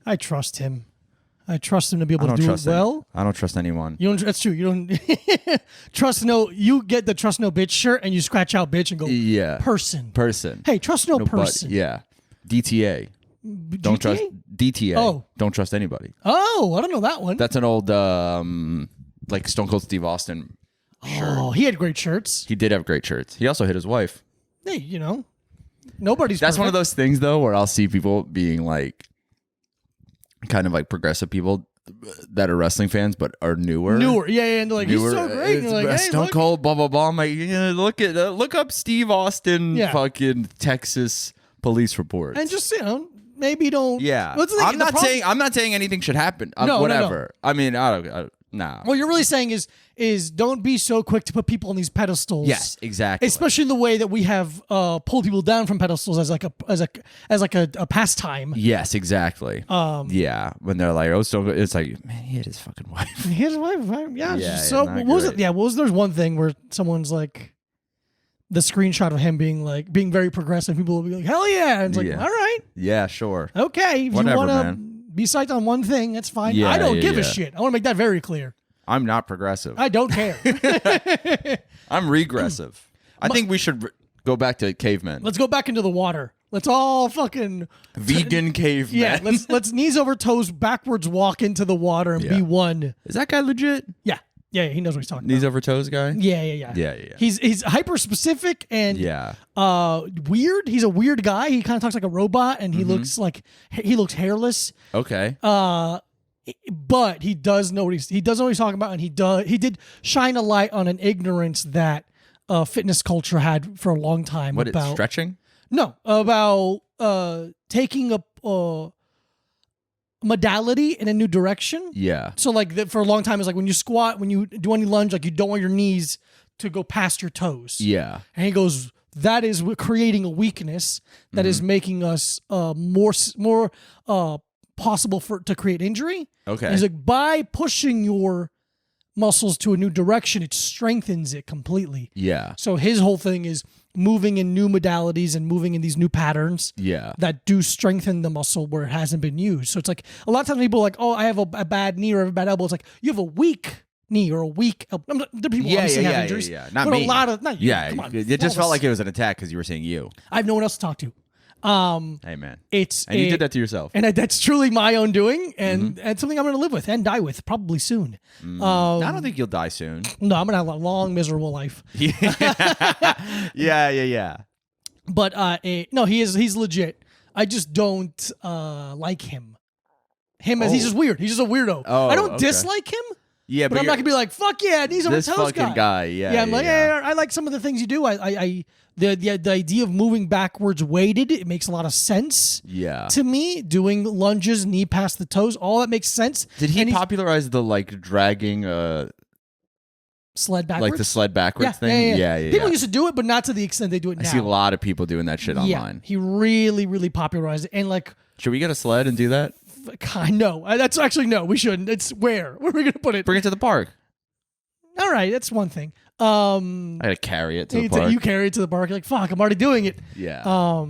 I trust him. I trust him to be able I don't to do trust it well. I don't trust anyone. You don't. That's true. You don't trust no. You get the trust no bitch shirt and you scratch out bitch and go person. Hey, trust no person. Yeah. DTA. Don't trust DTA. Oh. Don't trust anybody. Oh, I don't know that one. That's an old like Stone Cold Steve Austin shirt. Oh, he had great shirts. He did have great shirts. He also hit his wife. Hey, nobody's. That's perfect. one of those things though where I'll see people being like kind of like progressive people that are wrestling fans but are newer. Yeah, and they're like, he's so great. And you're like, hey, Stone look. Cold, blah blah blah. I'm like, look up Steve Austin, fucking Texas police reports, and just maybe don't. Yeah, I'm not saying anything should happen. Whatever. No. I mean, I don't. Nah. What you're really saying is don't be so quick to put people on these pedestals. Yes, exactly. Especially in the way that we have pulled people down from pedestals as like a pastime. Yes, exactly. Yeah, when they're like, it's like, man, he hit his fucking wife. His wife, yeah. So what was it? Yeah, there's one thing where someone's like, the screenshot of him being very progressive. People will be like, hell yeah, and it's like, all right, yeah, sure, okay. If you want to be psyched on one thing, that's fine. I don't give a shit. I want to make that very clear. I'm not progressive. I don't care. I'm regressive. I think we should go back to cavemen. Let's go back into the water. Let's all fucking vegan cavemen. Yeah, let's knees over toes backwards walk into the water and be one. Is that guy legit? Yeah. Yeah, he knows what he's talking about. Knees over over toes guy? Yeah. He's hyper specific and weird. He's a weird guy. He kind of talks like a robot and he looks hairless. Okay. But he does know what he does know what he's talking about, and he did shine a light on an ignorance that fitness culture had for a long time. What, about stretching? No, about taking a modality in a new direction. Yeah. So like for a long time, it's like when you squat, when you do any lunge, like you don't want your knees to go past your toes. Yeah. And he goes, that is creating a weakness that is making us more possible to create injury. Okay. And he's like, by pushing your muscles to a new direction, it strengthens it completely. Yeah. So his whole thing is moving in new modalities and moving in these new patterns that do strengthen the muscle where it hasn't been used. So it's like a lot of times people are like, oh, I have a bad knee or I have a bad elbow. It's like you have a weak knee or a weak elbow. The people obviously have injuries. Yeah. Not but me. A lot of not you. Yeah. Come on, it just felt like it was an attack because you were saying you. I have no one else to talk to. Hey man, you did that to yourself, and that's truly my own doing, and something I'm going to live with and die with probably soon. I don't think you'll die soon. No, I'm going to have a long, miserable life. Yeah. But no, he's legit. I just don't like him. He's just weird. He's just a weirdo. I don't dislike him. Yeah, but I'm not gonna be like, fuck yeah, knees over this toes fucking guy. Yeah, I'm like, I like some of the things you do. The idea of moving backwards weighted, it makes a lot of sense. Yeah. To me, doing lunges, knee past the toes, all that makes sense. Did he popularize the like dragging sled backwards? Like the sled backwards thing? Yeah. People used to do it, but not to the extent they do it now. I see a lot of people doing that shit online. He really, really popularized it. And like, should we get a sled and do that? No, that's actually no. We shouldn't. It's where are we gonna put it? Bring it to the park. All right, that's one thing. I gotta carry it to the park. You carry it to the park. You're like, fuck, I'm already doing it. Yeah.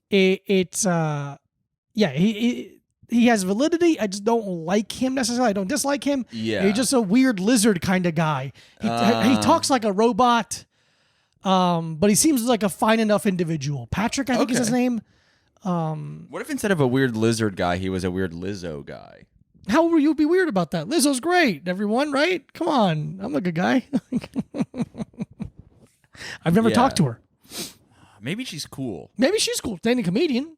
He has validity. I just don't like him necessarily. I don't dislike him. Yeah. He's just a weird lizard kind of guy. He talks like a robot, but he seems like a fine enough individual. Patrick, I think is his name. What if instead of a weird lizard guy, he was a weird Lizzo guy? How would you be weird about that? Lizzo's great, everyone, right? Come on. I'm a good guy. I've never talked to her. Maybe she's cool. Maybe she's cool. Dating a comedian.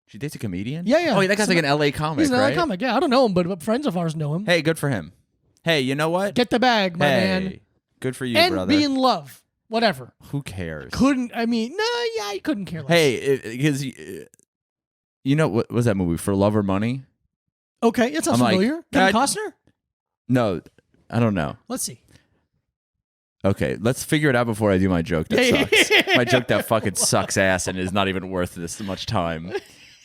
She dates a comedian? Yeah. Oh, that guy's like an LA comic, He's an right? LA comic, yeah. I don't know him, but friends of ours know him. Hey, good for him. Hey, you know what? Get the bag, my man. Good for you, and brother. And be in love. Whatever. Who cares? I couldn't care less. Hey, because you know, what was that movie? For Love or Money? Okay, it sounds familiar. Kevin Costner? No, I don't know. Let's see. Okay, let's figure it out before I do my joke that sucks. My joke that fucking sucks ass and is not even worth this much time.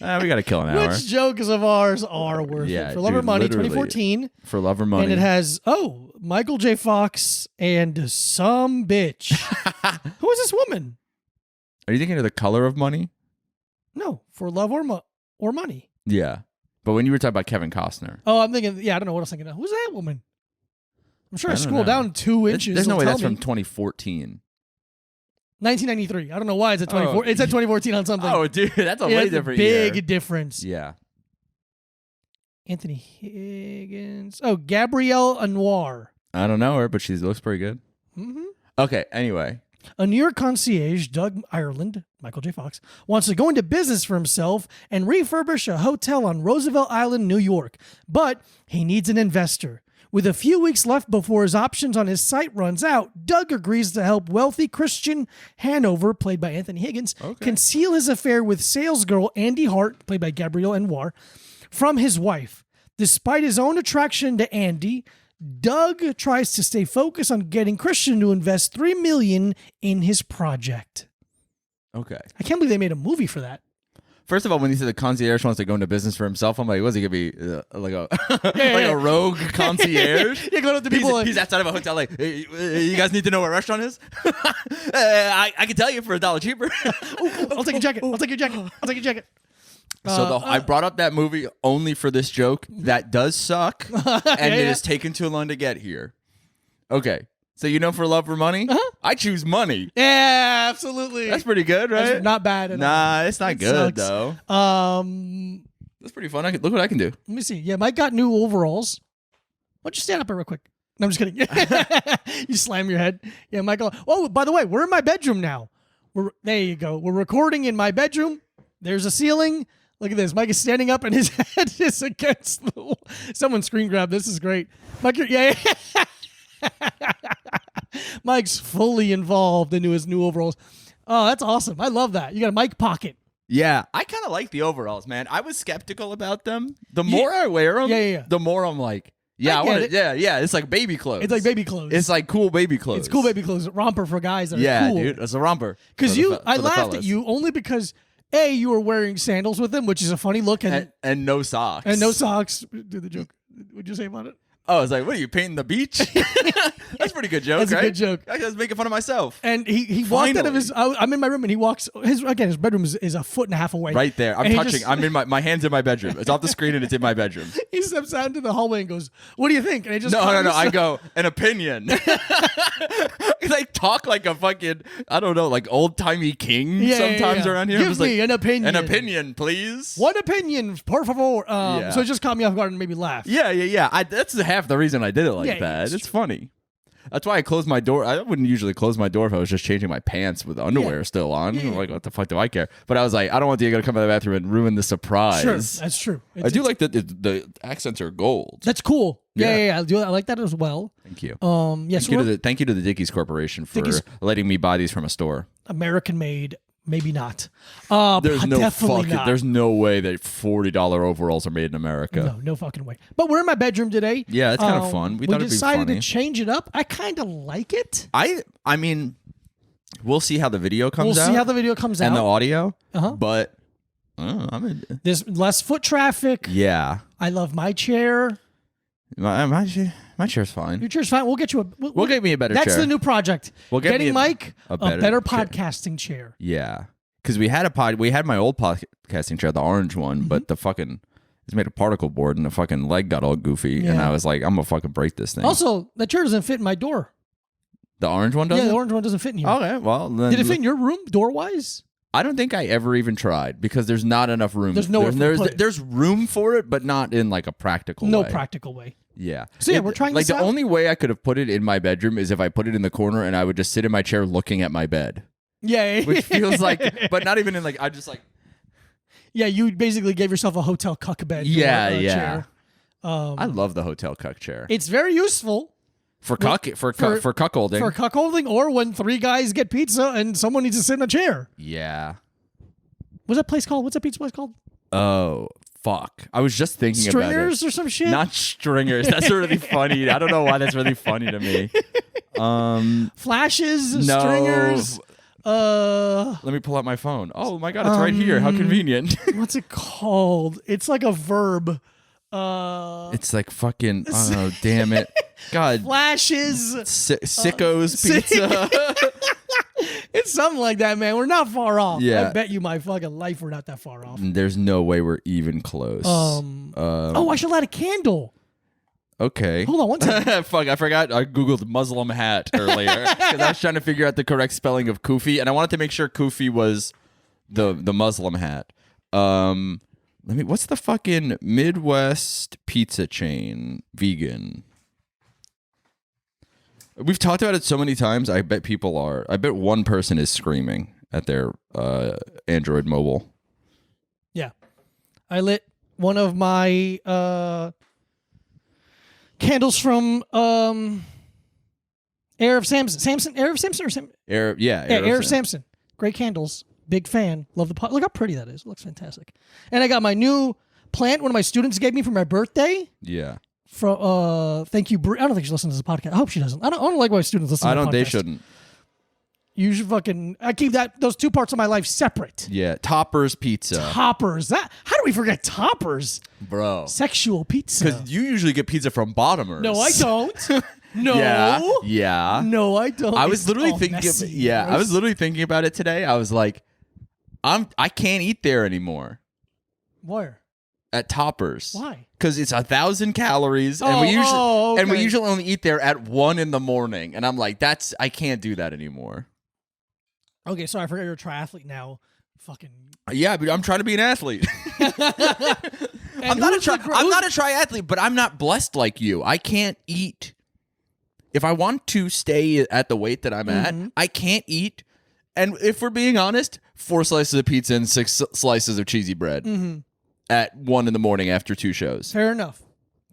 We got to kill an hour. Which jokes of ours are worth it? For Love or Money, 2014. For Love or Money. And it has, Michael J. Fox and some bitch. Who is this woman? Are you thinking of The Color of Money? No, For Love or Money. Yeah. But when you were talking about Kevin Costner. Oh, I'm thinking, I don't know what I was thinking of. Who's that woman? I'm sure I scrolled down 2 inches. There's no way that's from 2014. 1993. I don't know why it's at 24. It said 2014 on something. Oh, dude, that's a way different big difference. Yeah. Anthony Higgins. Oh, Gabrielle Anwar. I don't know her, but she looks pretty good. Mm-hmm. Okay, anyway. A New York concierge, Doug Ireland, Michael J. Fox, wants to go into business for himself and refurbish a hotel on Roosevelt Island, New York. But he needs an investor. With a few weeks left before his options on his site runs out, Doug agrees to help wealthy Christian Hanover, played by Anthony Higgins, conceal his affair with salesgirl Andy Hart, played by Gabrielle Anwar, from his wife. Despite his own attraction to Andy, Doug tries to stay focused on getting Christian to invest $3 million in his project. Okay. I can't believe they made a movie for that. First of all, when he said the concierge wants to go into business for himself, I'm like, was he gonna be like a rogue concierge? You're going up to people. He's outside of a hotel, like, hey, you guys need to know where a restaurant is. I can tell you for $1 cheaper. I'll take your jacket. I'll take your jacket. I'll take your jacket. So I brought up that movie only for this joke. That does suck, and it has taken too long to get here. Okay. So for Love or Money? I choose money. Yeah, absolutely. That's pretty good, right? That's not bad at all. Nah, it's not good, sucks. though. That's pretty fun. Look what I can do. Let me see. Yeah, Mike got new overalls. Why don't you stand up here real quick? No, I'm just kidding. You slam your head. Yeah, Michael. Oh, by the way, we're in my bedroom now. There you go. We're recording in my bedroom. There's a ceiling. Look at this. Mike is standing up and his head is against the wall. Someone screen grab. This is great. Mike, yeah. Mike's fully involved into his new overalls. Oh, that's awesome. I love that. You got a Mike pocket. Yeah, I kind of like the overalls, man. I was skeptical about them. The more I wear them, the more I'm like, I want it. Yeah. It's like baby clothes. It's like baby clothes. It's like cool baby clothes. It's cool baby clothes. Romper for guys that are cool. Yeah, dude. It's a romper. Because I laughed at you only because you were wearing sandals with them, which is a funny look, and no socks. And no socks. Do the joke. What'd you say about it? Oh, I was like, what are you, painting the beach? That's a pretty good joke, That's right? a good joke. I was making fun of myself. And he walked out of his... I'm in my room, and he walks... His bedroom is a foot and a half away. Right there. I'm touching. I'm in my hand's in my bedroom. It's off the screen, and it's in my bedroom. He steps out into the hallway and goes, what do you think? And I just... No. I go, an opinion. Because I talk like a fucking, I don't know, like old-timey king sometimes around here. Give me an opinion. An opinion, please. One opinion, por favor. So it just caught me off guard and made me laugh. Yeah. That's half the reason I did it like that. It's funny. That's why I closed my door. I wouldn't usually close my door if I was just changing my pants with underwear still on. Like, what the fuck do I care? But I was like, I don't want Diego to come out of the bathroom and ruin the surprise. Sure, that's true. I do like that the accents are gold. That's cool. Yeah. I like that as well. Thank you. Thank you to the Dickies Corporation for letting me buy these from a store. American made. Maybe not. There's no way that $40 overalls are made in America. No fucking way. But we're in my bedroom today. Yeah, it's kind of fun. We decided to change it up. I kind of like it. I mean, we'll see how the video comes out. We'll see how the video comes out. And the audio. But there's less foot traffic. Yeah. I love my chair. My chair's fine. Your chair's fine. We'll get you We'll get me a better chair. That's the new project. Getting Mike a better podcasting chair. Yeah. Because we had my old podcasting chair, the orange one, but the fucking it's made of particle board and the fucking leg got all goofy. And I was like, I'm gonna fucking break this thing. Also, that chair doesn't fit in my door. The orange one doesn't? Yeah, the orange one doesn't fit in here. Okay, well then did it fit in your room door wise? I don't think I ever even tried because there's not enough room. There's room for it, but not in like a practical way. No practical way. Yeah. So we're trying like the only way I could have put it in my bedroom is if I put it in the corner and I would just sit in my chair looking at my bed. Yeah. Which feels like, but not even in like, I just like. Yeah, you basically gave yourself a hotel cuck bed. Chair. I love the hotel cuck chair. It's very useful. For cuckolding. For cuckolding, or when 3 guys get pizza and someone needs to sit in a chair. Yeah. What's that place called? What's that pizza place called? Oh, fuck. I was just thinking about it. Stringers or some shit? Not Stringers. That's really funny. I don't know why that's really funny to me. Flashes, no. Stringers. Let me pull out my phone. Oh my God, it's right here. How convenient. What's it called? It's like a verb. It's like fucking, oh, damn it. God. Flashes. Sickos pizza. It's something like that, man. We're not far off. Yeah. I bet you my fucking life we're not that far off. There's no way we're even close. Oh, I should light a candle. Okay. Hold on one second. Fuck, I forgot. I Googled Muslim hat earlier because I was trying to figure out the correct spelling of kufi, and I wanted to make sure kufi was the Muslim hat. What's the fucking Midwest pizza chain vegan? We've talked about it so many times. I bet one person is screaming at their Android mobile. Yeah. I lit one of my candles from Air of Samson. Air of Samson? Air of Samson. Great candles. Big fan. Love the pot. Look how pretty that is. It looks fantastic. And I got my new plant one of my students gave me for my birthday. Yeah. Thank you, Brie. I don't think she listens to this podcast. I hope she doesn't. I don't like my students listen to the podcast. They shouldn't. You should fucking... I keep those two parts of my life separate. Yeah. Toppers Pizza. Toppers. How do we forget Toppers? Bro. Sexual pizza. Because you usually get pizza from Bottomers. No, I don't. No. Yeah. No, I don't. I was literally thinking... I was literally thinking about it today. I was like, I can't eat there anymore. Where? At Toppers. Why? Because it's 1,000 calories, and we usually only eat there at 1 a.m. And I'm like, I can't do that anymore. Okay, so I forgot you're a triathlete now. Fucking yeah, but I'm trying to be an athlete. I'm not a triathlete, but I'm not blessed like you. I can't eat. If I want to stay at the weight that I'm at, I can't eat. And if we're being honest, 4 slices of pizza and 6 slices of cheesy bread at 1 a.m. after 2 shows. Fair enough.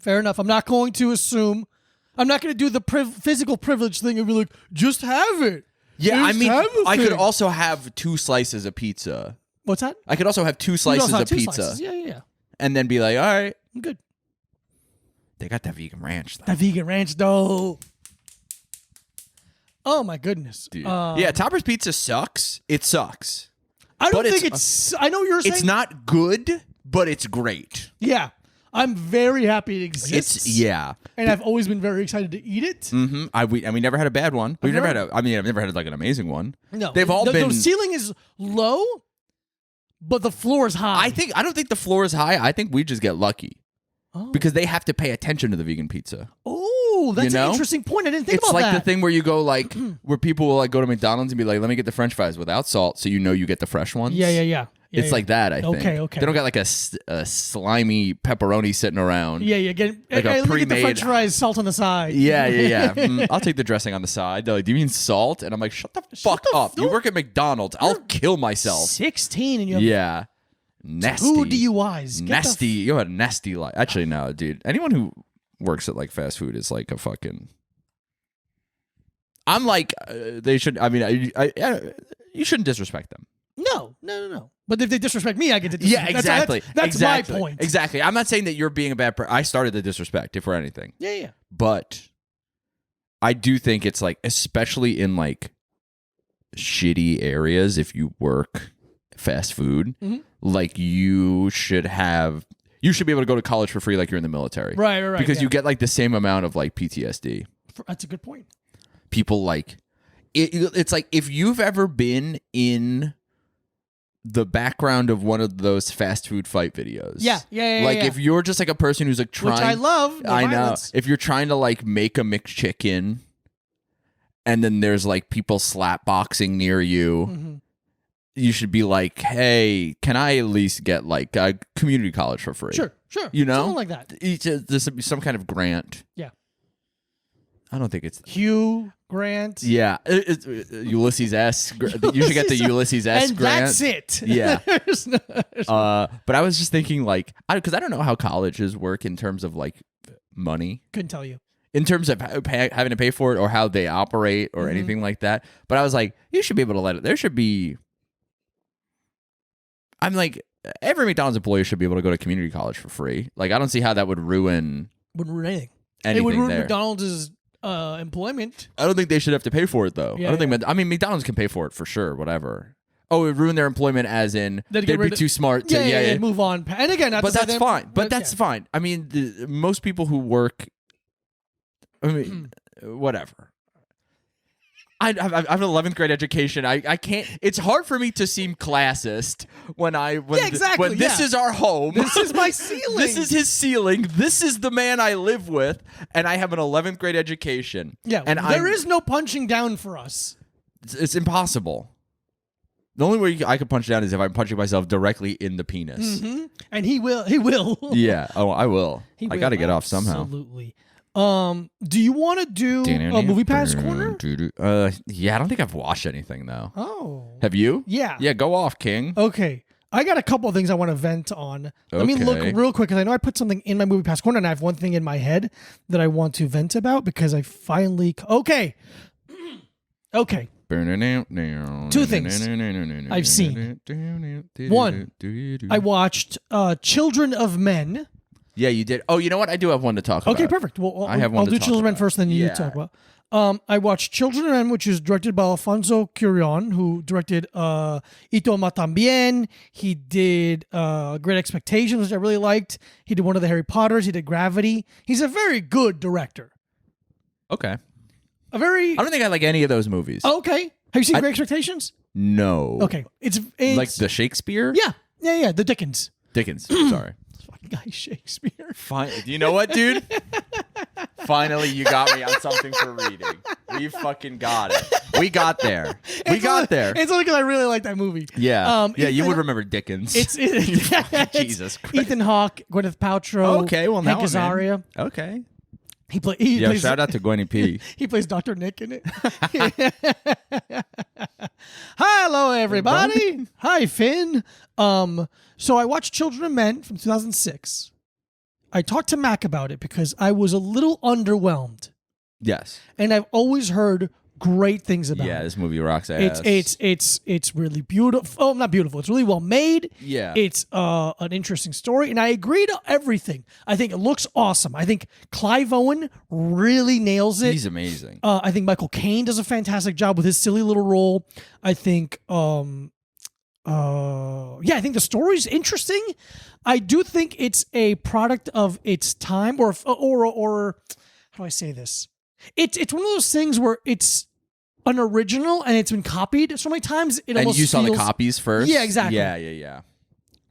I'm not going to assume. I'm not going to do the physical privilege thing and be like, just have it. Yeah, I could also have 2 slices of pizza. What's that? I could also have 2 slices of pizza. Yeah. And then be like, all right. I'm good. They got that vegan ranch, though. That vegan ranch, though. Oh, my goodness. Dude. Yeah, Toppers Pizza sucks. It sucks. I don't think it's... I know you're saying... It's not good, but it's great. Yeah. I'm very happy it exists. Yeah. And I've always been very excited to eat it. Mm-hmm. We never had a bad one. I've never had like an amazing one. No. They've all been... The ceiling is low, but the floor is high. I don't think the floor is high. I think we just get lucky. Oh. Because they have to pay attention to the vegan pizza. Oh, that's an interesting point. I didn't think about that. It's like the thing where you go like, where people will like go to McDonald's and be like, let me get the French fries without salt, so you get the fresh ones. Yeah. It's like that, I think. Okay. They don't got like a slimy pepperoni sitting around. Yeah. Get like a pre-made... the French fries, salt on the side. Yeah. I'll take the dressing on the side. They're like, do you mean salt? And I'm like, shut the fuck up. You work at McDonald's. I'll kill myself. 16 and you have... Yeah. Nasty. 2 DUIs. Nasty. You have a nasty life. Actually, no, dude. Anyone who works at like fast food is like a fucking... I'm like, they should... I mean, you shouldn't disrespect them. No. But if they disrespect me, I get to disrespect. Yeah, exactly. That's my point. Exactly. I'm not saying that you're being a bad person. I started the disrespect, if for anything. Yeah. But I do think it's like, especially in like shitty areas, if you work fast food, like you should be able to go to college for free like you're in the military. Right. Because you get like the same amount of like PTSD. That's a good point. People like... It's like if you've ever been in the background of one of those fast food fight videos. Yeah. Like if you're just like a person who's like trying... Which I love. I know. If you're trying to like make a McChicken and then there's like people slap boxing near you, you should be like, hey, can I at least get like a community college for free? Sure. You know? Something like that. There's some kind of grant. Yeah. I don't think it's... Hugh Grant. Yeah. Ulysses S. You should get the Ulysses S. And grant. that's it. Yeah. But I was just thinking like... Because I don't know how colleges work in terms of like money. Couldn't tell you. In terms of having to pay for it or how they operate or anything like that. But I was like, you should be able to let it... There should be... I'm like, every McDonald's employee should be able to go to community college for free. Like, I don't see how that would ruin... Wouldn't ruin anything. It would ruin there. McDonald's... employment. I don't think they should have to pay for it though. Yeah, I mean, McDonald's can pay for it for sure. Whatever. Oh, it would ruin their employment, as in they'd be too smart to yeah, move on. And again, but that's fine. But that's fine. I mean, most people who work. I mean, whatever. I have an 11th grade education. I can't. It's hard for me to seem classist when this is our home. This is my ceiling. This is his ceiling. This is the man I live with, and I have an 11th grade education. Yeah, and there is no punching down for us. It's impossible. The only way I could punch down is if I'm punching myself directly in the penis. Mm-hmm. And he will. He will. Yeah. Oh, I will. I got to get off somehow. Absolutely. Do you want to do a Moviepass corner? Yeah, I don't think I've watched anything though. Oh. Have you? Yeah. Yeah, go off, King. Okay. I got a couple of things I want to vent on. Let me look real quick because I know I put something in my Moviepass corner and I have one thing in my head that I want to vent about because I finally... Okay. Okay. Two things I've seen. One, I watched Children of Men. Yeah, you did. Oh, you know what? I do have one to talk about. Okay, perfect. Well, I have one I'll do Children of Men first, then you Yeah. talk about. I watched Children of Men, which is directed by Alfonso Cuarón, who directed Ito Matambien. He did Great Expectations, which I really liked. He did one of the Harry Potters. He did Gravity. He's a very good director. Okay. I don't think I like any of those movies. Okay. Have you seen Great Expectations? No. Okay. It's like the Shakespeare? Yeah. The Dickens. Sorry. Fucking guy Shakespeare. Fine. You know what, dude? Finally, you got me on something for reading. We fucking got it. We got there. It's only because I really like that movie. Yeah. You would remember Dickens. It's Jesus Christ. Ethan Hawke, Gwyneth Paltrow. Okay, well now Hank Azaria. Okay. He plays. Shout out to Gwenny P. He plays Dr. Nick in it. Hello, everybody. Hi, Finn. So I watched Children of Men from 2006. I talked to Mac about it because I was a little underwhelmed. Yes. And I've always heard great things about it. Yeah, this movie rocks ass. It's really beautiful. Oh, not beautiful. It's really well made. Yeah. It's an interesting story, and I agree to everything. I think it looks awesome. I think Clive Owen really nails it. He's amazing. I think Michael Caine does a fantastic job with his silly little role. I think I think the story's interesting. I do think it's a product of its time, or how do I say this? It's one of those things where it's an original and it's been copied so many times. And you saw the copies first? Yeah, exactly. Yeah.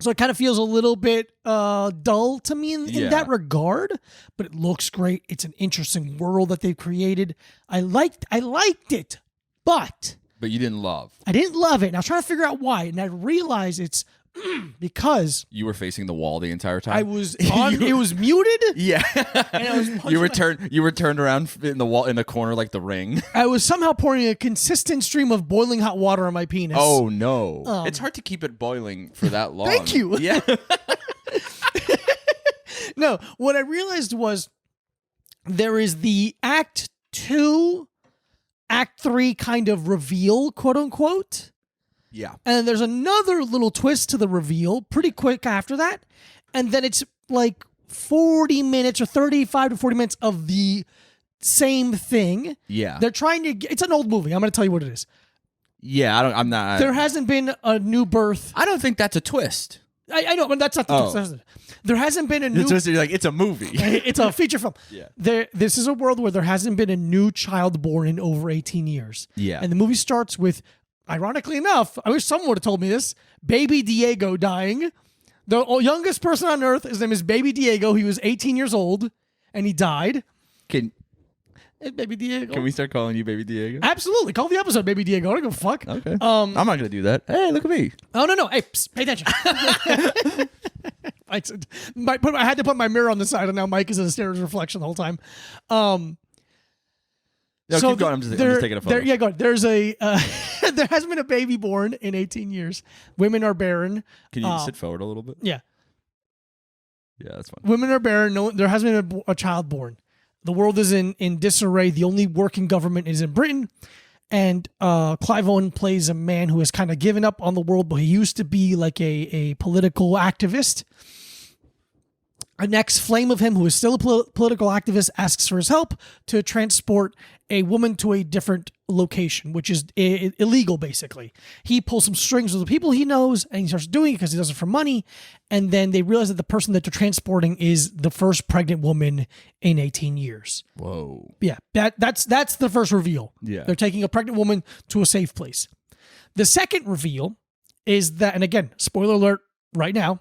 So it kind of feels a little bit dull to me in that regard, but it looks great. It's an interesting world that they've created. I liked it, but you didn't love. I didn't love it. And I was trying to figure out why, and I realized it's because you were facing the wall the entire time. I was on. It was muted. Yeah, and I was you were turned around in the wall in the corner like the Ring. I was somehow pouring a consistent stream of boiling hot water on my penis. Oh no! It's hard to keep it boiling for that long. Thank you. Yeah. No, what I realized was there is the Act 2, Act 3 kind of reveal, quote unquote. Yeah. And there's another little twist to the reveal pretty quick after that. And then it's like 40 minutes or 35 to 40 minutes of the same thing. Yeah. They're trying to it's an old movie. I'm going to tell you what it is. Yeah, I'm not. There hasn't been a new birth. I don't think that's a twist. I know, but that's not the twist. There hasn't been a new... It's a movie. It's a feature film. Yeah. This is a world where there hasn't been a new child born in over 18 years. Yeah. And the movie starts with, ironically enough, I wish someone would have told me this, Baby Diego dying. The youngest person on earth, his name is Baby Diego. He was 18 years old, and he died. Baby Diego. Can we start calling you Baby Diego? Absolutely. Call the episode Baby Diego. I don't give a fuck. Okay. I'm not going to do that. Hey, look at me. Oh, no. Hey, psst, pay attention. I had to put my mirror on the side, and now Mike is in a stairs reflection the whole time. No, keep going. I'm just taking a photo. Go ahead. There's there hasn't been a baby born in 18 years. Women are barren. Can you sit forward a little bit? Yeah. Yeah, that's fine. Women are barren. No, there hasn't been a child born. The world is in disarray. The only working government is in Britain. And Clive Owen plays a man who has kind of given up on the world, but he used to be like a political activist. An ex-flame of him, who is still a political activist, asks for his help to transport a woman to a different location, which is illegal, basically. He pulls some strings with the people he knows, and he starts doing it because he does it for money. And then they realize that the person that they're transporting is the first pregnant woman in 18 years. Whoa. Yeah, that's the first reveal. Yeah. They're taking a pregnant woman to a safe place. The second reveal is that, and again, spoiler alert right now,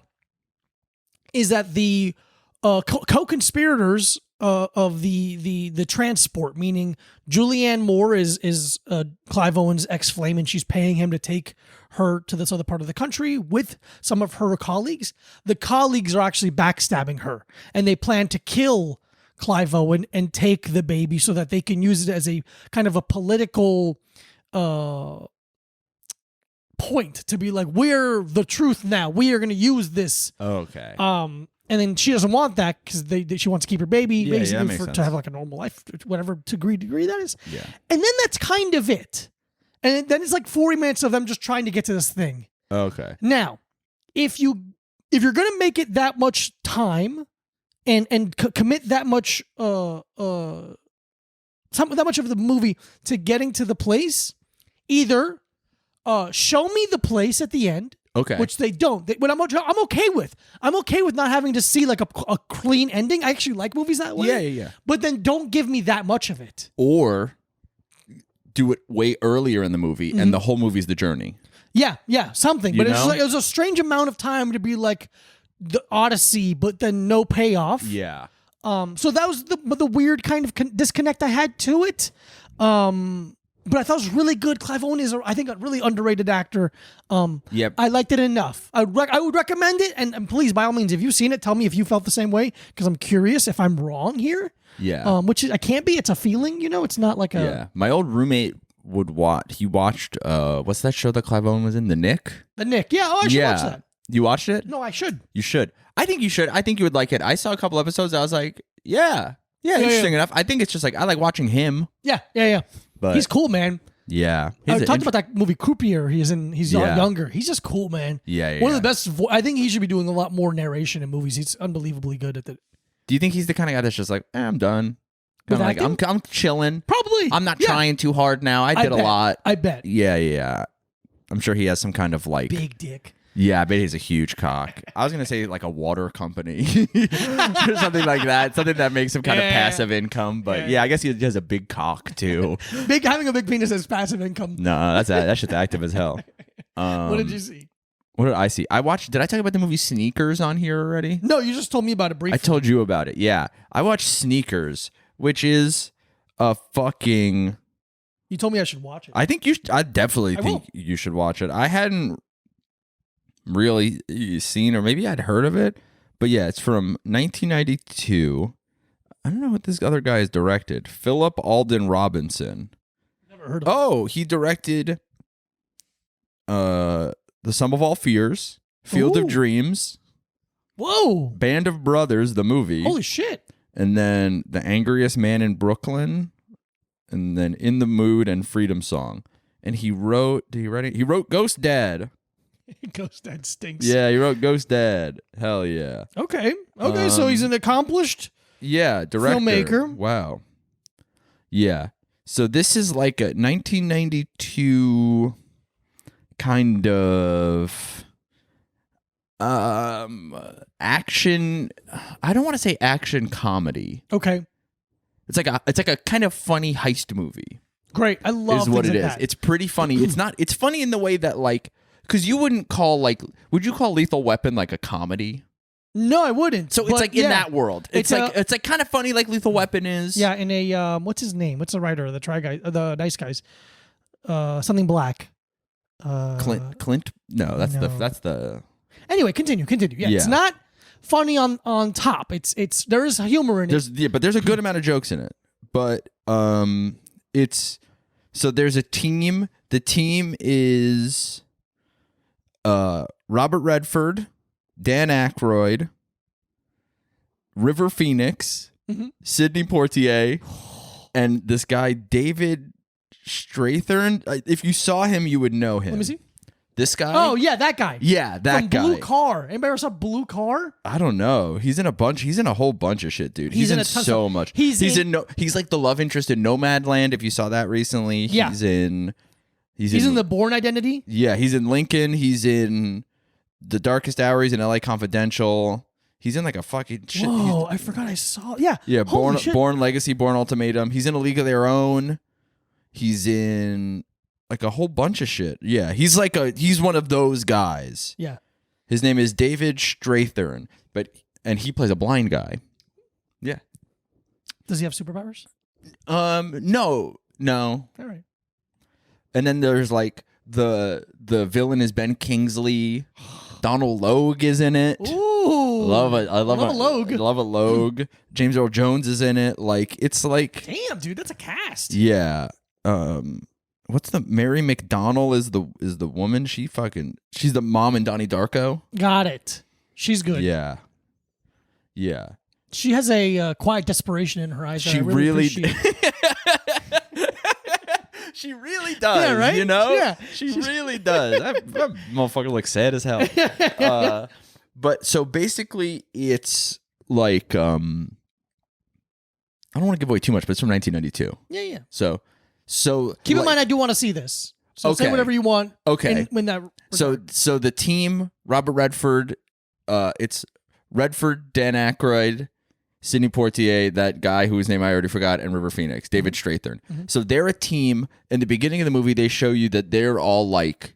is that the co-conspirators of the transport, meaning Julianne Moore is Clive Owen's ex-flame, and she's paying him to take her to this other part of the country with some of her colleagues. The colleagues are actually backstabbing her, and they plan to kill Clive Owen and take the baby so that they can use it as a kind of a political point to be like, we're the truth now. We are going to use this. Okay. And then she doesn't want that because she wants to keep her baby, basically, to have like a normal life, whatever degree that is. Yeah. And then that's kind of it. And then it's like 40 minutes of them just trying to get to this thing. Okay. Now, if you're gonna make it that much time and commit that much that much of the movie to getting to the place, either show me the place at the end. Okay. Which they don't. What I'm okay with. I'm okay with not having to see like a clean ending. I actually like movies that way. Yeah. But then don't give me that much of it. Or do it way earlier in the movie, and the whole movie's the journey. Yeah, something. But know? it was a strange amount of time to be like the Odyssey, but then no payoff. Yeah. So that was the weird kind of disconnect I had to it. But I thought it was really good. Clive Owen is, I think, a really underrated actor. Yep. I liked it enough. I would recommend it. And please, by all means, if you've seen it, tell me if you felt the same way, because I'm curious if I'm wrong here. Yeah. Which I can't be. It's a feeling, It's not like a... Yeah. My old roommate would watch... He watched... what's that show that Clive Owen was in? The Nick? The Nick. Yeah. Oh, I should watch that. You watched it? No, I should. You should. I think you should. I think you would like it. I saw a couple episodes. I was like, yeah, interesting enough. I think it's just like, I like watching him. Yeah. But he's cool, man. Yeah. I talked about that movie Croupier. He's younger. He's just cool, man. Yeah. One of the best. I think he should be doing a lot more narration in movies. He's unbelievably good at it. Do you think he's the kind of guy that's just like, I'm done? Kind of like, I'm chilling. Probably. I'm not trying too hard now. I did a lot. I bet. Yeah. I'm sure he has some kind of like big dick. Yeah, I bet he's a huge cock. I was going to say like a water company or something like that. Something that makes him kind of passive income. But yeah, I guess he has a big cock too. Having a big penis is passive income. No, that's just active as hell. What did you see? What did I see? Did I talk about the movie Sneakers on here already? No, you just told me about it briefly. I told you about it. Yeah. I watched Sneakers, which is a fucking... You told me I should watch it. I think I definitely think you should watch it. I hadn't really seen, or maybe I'd heard of it, but yeah, it's from 1992. I don't know what this other guy has directed. Philip Alden Robinson. Never heard of he directed The Sum of All Fears, Field of Dreams. Whoa. Band of Brothers, the movie. Holy shit. And then The Angriest Man in Brooklyn, and then In the Mood and Freedom Song. And he wrote Ghost Dad. Ghost Dad stinks. Yeah, he wrote Ghost Dad. Hell yeah. Okay, so he's an accomplished director. Filmmaker. Wow. Yeah. So this is like a 1992 kind of action. I don't want to say action comedy. Okay. It's like a kind of funny heist movie. Great. I love is what it like is. that. It's pretty funny. It's funny in the way that like, because you wouldn't call would you call Lethal Weapon like a comedy? No, I wouldn't. So it's like in that world. It's like kind of funny like Lethal Weapon is. Yeah, in a what's his name? What's the writer? The Try Guy, the Nice Guys. Something Black. Clint? No, that's the. Anyway, continue. Yeah, it's not funny on top. It's there is humor in it. But there's a good amount of jokes in it. But there's a team. The team is Robert Redford, Dan Aykroyd, River Phoenix, Sidney Poitier, and this guy David Strathern. If you saw him, you would know him. Let me see. This guy? Oh yeah, that guy. Yeah, that From guy. Blue Car. Anybody ever saw Blue Car? I don't know. He's in a whole bunch of shit, dude. He's in so much. He's like the love interest in Nomadland, if you saw that recently. Yeah. He's in the Bourne Identity. Yeah, he's in Lincoln. He's in The Darkest Hour. He's in LA Confidential. He's in like a fucking shit. Whoa, I forgot I saw. Yeah. Yeah, Holy shit. Born Legacy, Born Ultimatum. He's in A League of Their Own. He's in like a whole bunch of shit. Yeah, he's one of those guys. Yeah. His name is David Strathern, and he plays a blind guy. Yeah. Does he have superpowers? No. All right. And then there's like the villain is Ben Kingsley. Donald Logue is in it. Ooh. I love a Logue. I love a Logue. James Earl Jones is in it. Like it's like damn, dude, that's a cast. Yeah. What's the Mary McDonnell is the woman? She's the mom in Donnie Darko. Got it. She's good. Yeah. Yeah. She has a quiet desperation in her eyes. She that I really appreciate. She really does. Yeah, right? You know? Yeah. She really does. That motherfucker looks sad as hell. But so basically it's like I don't want to give away too much, but it's from 1992. Yeah. So keep in mind, I do want to see this. So say whatever you want. Okay. When that. So the team: Robert Redford. It's Redford, Dan Aykroyd, Sidney Poitier, that guy whose name I already forgot, and River Phoenix, David Strathern. Mm-hmm. So they're a team. In the beginning of the movie, they show you that they're all like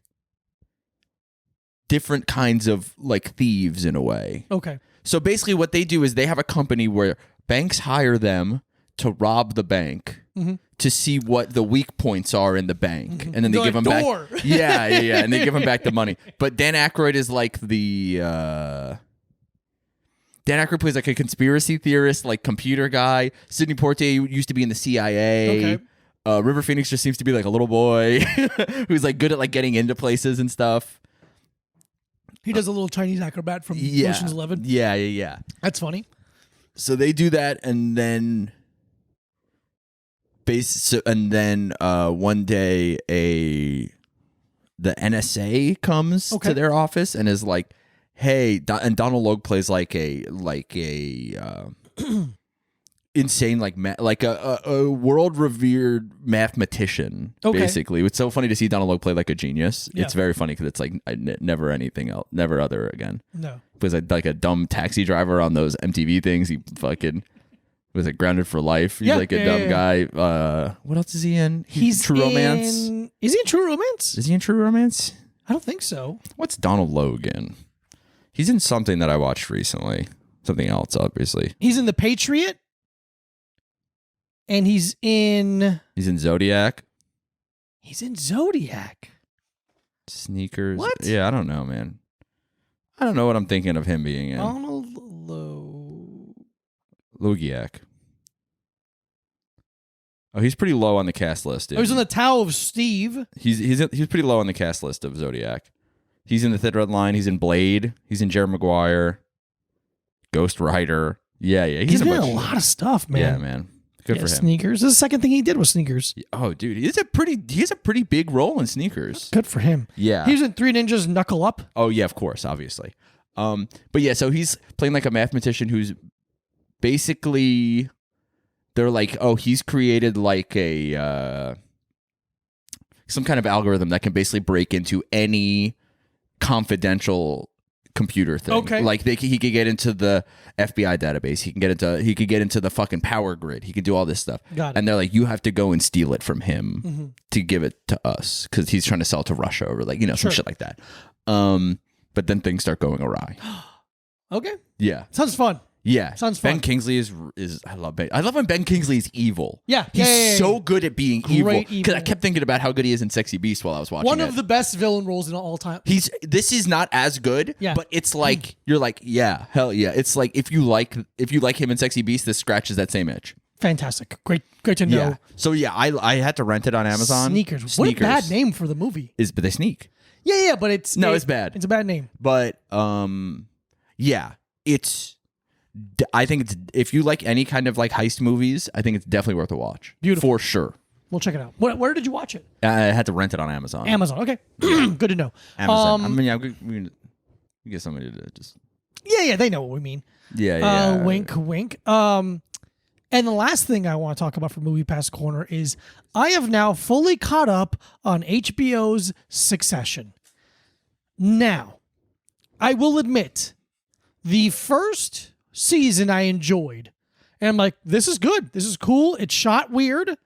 different kinds of like thieves in a way. Okay. So basically, what they do is they have a company where banks hire them to rob the bank. Mm-hmm. To see what the weak points are in the bank, and then they give them back. Yeah, and they give them back the money. But Dan Aykroyd is like the Dan Aykroyd plays like a conspiracy theorist, like computer guy. Sidney Poitier used to be in the CIA. Okay. River Phoenix just seems to be like a little boy who's like good at like getting into places and stuff. He does a little Chinese acrobat from Ocean's 11. Yeah. That's funny. So they do that, and then. One day the NSA comes to their office and is like, "Hey," and Donald Logue plays like a insane like a world revered mathematician. Basically, it's so funny to see Donald Logue play like a genius. Yeah. It's very funny because it's like never anything else, never other again. No, plays like a dumb taxi driver on those MTV things. He fucking. Was it Grounded for Life? He's like a dumb guy. What else is he in? He's True Romance. Is he in True Romance? Is he in True Romance? I don't think so. What's Donald Logue in? He's in something that I watched recently. Something else, obviously. He's in The Patriot. And he's in Zodiac. He's in Zodiac. Sneakers. What? Yeah, I don't know, man. I don't know what I'm thinking of him being in. Donald Logiak. Oh, he's pretty low on the cast list. He's on the Tao of Steve. He's pretty low on the cast list of Zodiac. He's in The Thin Red Line. He's in Blade. He's in Jerry Maguire. Ghost Rider. Yeah. He's in a lot of stuff, man. Yeah, man. Good for him. Sneakers. This is the second thing he did with Sneakers. Oh, dude, he has a pretty big role in Sneakers. Good for him. Yeah. He was in Three Ninjas Knuckle Up. Oh yeah, of course, obviously. But yeah, so he's playing like a mathematician who's basically, they're like, oh, he's created like a some kind of algorithm that can basically break into any confidential computer thing. Okay. Like he could get into the FBI database. He could get into the fucking power grid. He could do all this stuff. Got it. And they're like, you have to go and steal it from him to give it to us because he's trying to sell it to Russia or like some shit like that. But then things start going awry. Okay. Yeah. Sounds fun. Yeah, sounds fun. Ben Kingsley is I love Ben. I love when Ben Kingsley is evil. Yeah, he's so good at being evil. Because I evil. kept thinking about how good he is in Sexy Beast while I was watching. One of the best villain roles in all time. This is not as good. Yeah. But it's like you're like, yeah, hell yeah. It's like if you like him in Sexy Beast, this scratches that same itch. Fantastic, great to know. Yeah. So yeah, I had to rent it on Amazon. Sneakers. What a bad name for the movie. But they sneak. Yeah, but it's bad. It's a bad name. But yeah, I think it's if you like any kind of like heist movies, I think it's definitely worth a watch. Beautiful. For sure. We'll check it out. Where did you watch it? I had to rent it on Amazon. Amazon. Okay. Good to know. Amazon. I mean, yeah, we can get somebody to just. Yeah, they know what we mean. Yeah. Wink, wink. And the last thing I want to talk about for Moviepass Corner is I have now fully caught up on HBO's Succession. Now, I will admit, the first season I enjoyed. And I'm like, this is good. This is cool. It's shot weird. A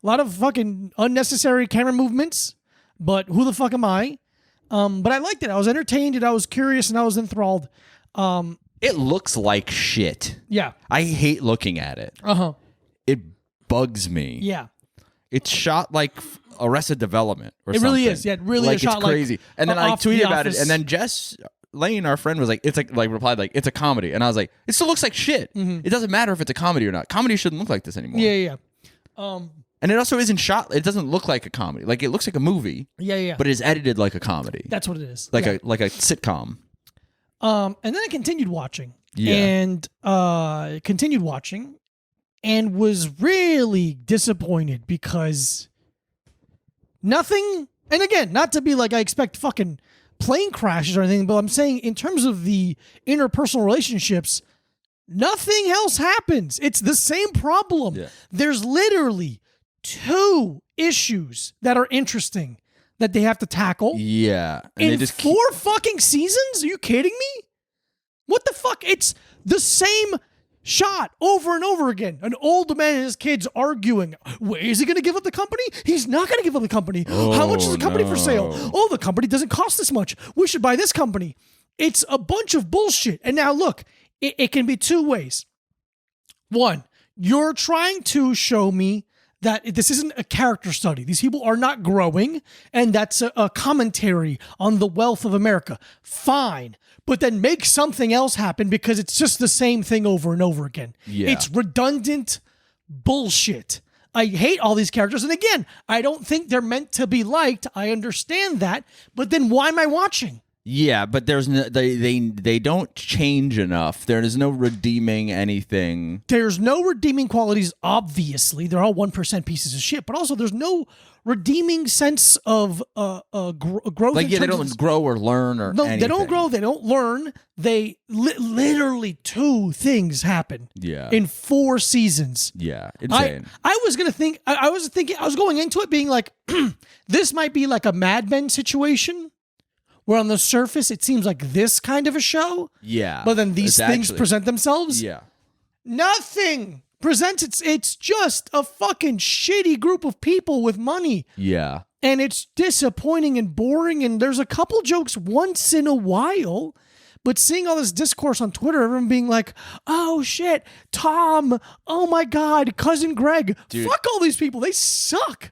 lot of fucking unnecessary camera movements. But who the fuck am I? But I liked it. I was entertained and I was curious and I was enthralled. It looks like shit. Yeah. I hate looking at it. Uh-huh. It bugs me. Yeah. It's shot like Arrested Development or it something. really is. Yeah, it really like is shot it's crazy. like and then I off tweeted The about Office. it, and then Jess Lane, our friend, was like, it's like replied like, it's a comedy. And I was like, it still looks like shit. It doesn't matter if it's a comedy or not. Comedy shouldn't look like this anymore. Yeah. And it also isn't shot. It doesn't look like a comedy. Like it looks like a movie. Yeah. But it is edited like a comedy. That's what it is. Like a sitcom. And then I continued watching. Yeah. And and was really disappointed because nothing, and again, not to be like I expect fucking plane crashes or anything, but I'm saying in terms of the interpersonal relationships, nothing else happens. It's the same problem. Yeah. There's literally 2 issues that are interesting that they have to tackle. Yeah. And In they just 4 fucking seasons? Are you kidding me? What the fuck? It's the same shot over and over again. An old man and his kids arguing. Is he going to give up the company? He's not going to give up the company. How much is the company for sale? Oh, the company doesn't cost this much. We should buy this company. It's a bunch of bullshit. And now look, it can be 2 ways. One, you're trying to show me that this isn't a character study. These people are not growing, and that's a commentary on the wealth of America. Fine. But then make something else happen because it's just the same thing over and over again. Yeah. It's redundant bullshit. I hate all these characters. And again, I don't think they're meant to be liked. I understand that. But then why am I watching? Yeah, but there's no, they don't change enough. There is no redeeming anything. There's no redeeming qualities, obviously. They're all 1% pieces of shit. But also there's no redeeming sense of growth. Like, yeah, they don't grow or learn or anything. They don't grow. They don't learn. They literally 2 things happen. Yeah. In 4 seasons. Yeah. Insane. I was going to think, I was going into it being like, this might be like a Mad Men situation. Where on the surface, it seems like this kind of a show. Yeah. But then these things present themselves. Yeah. Nothing presents. It's just a fucking shitty group of people with money. Yeah. And it's disappointing and boring. And there's a couple jokes once in a while. But seeing all this discourse on Twitter, everyone being like, oh shit, Tom, oh my God, Cousin Greg. Dude. Fuck all these people. They suck.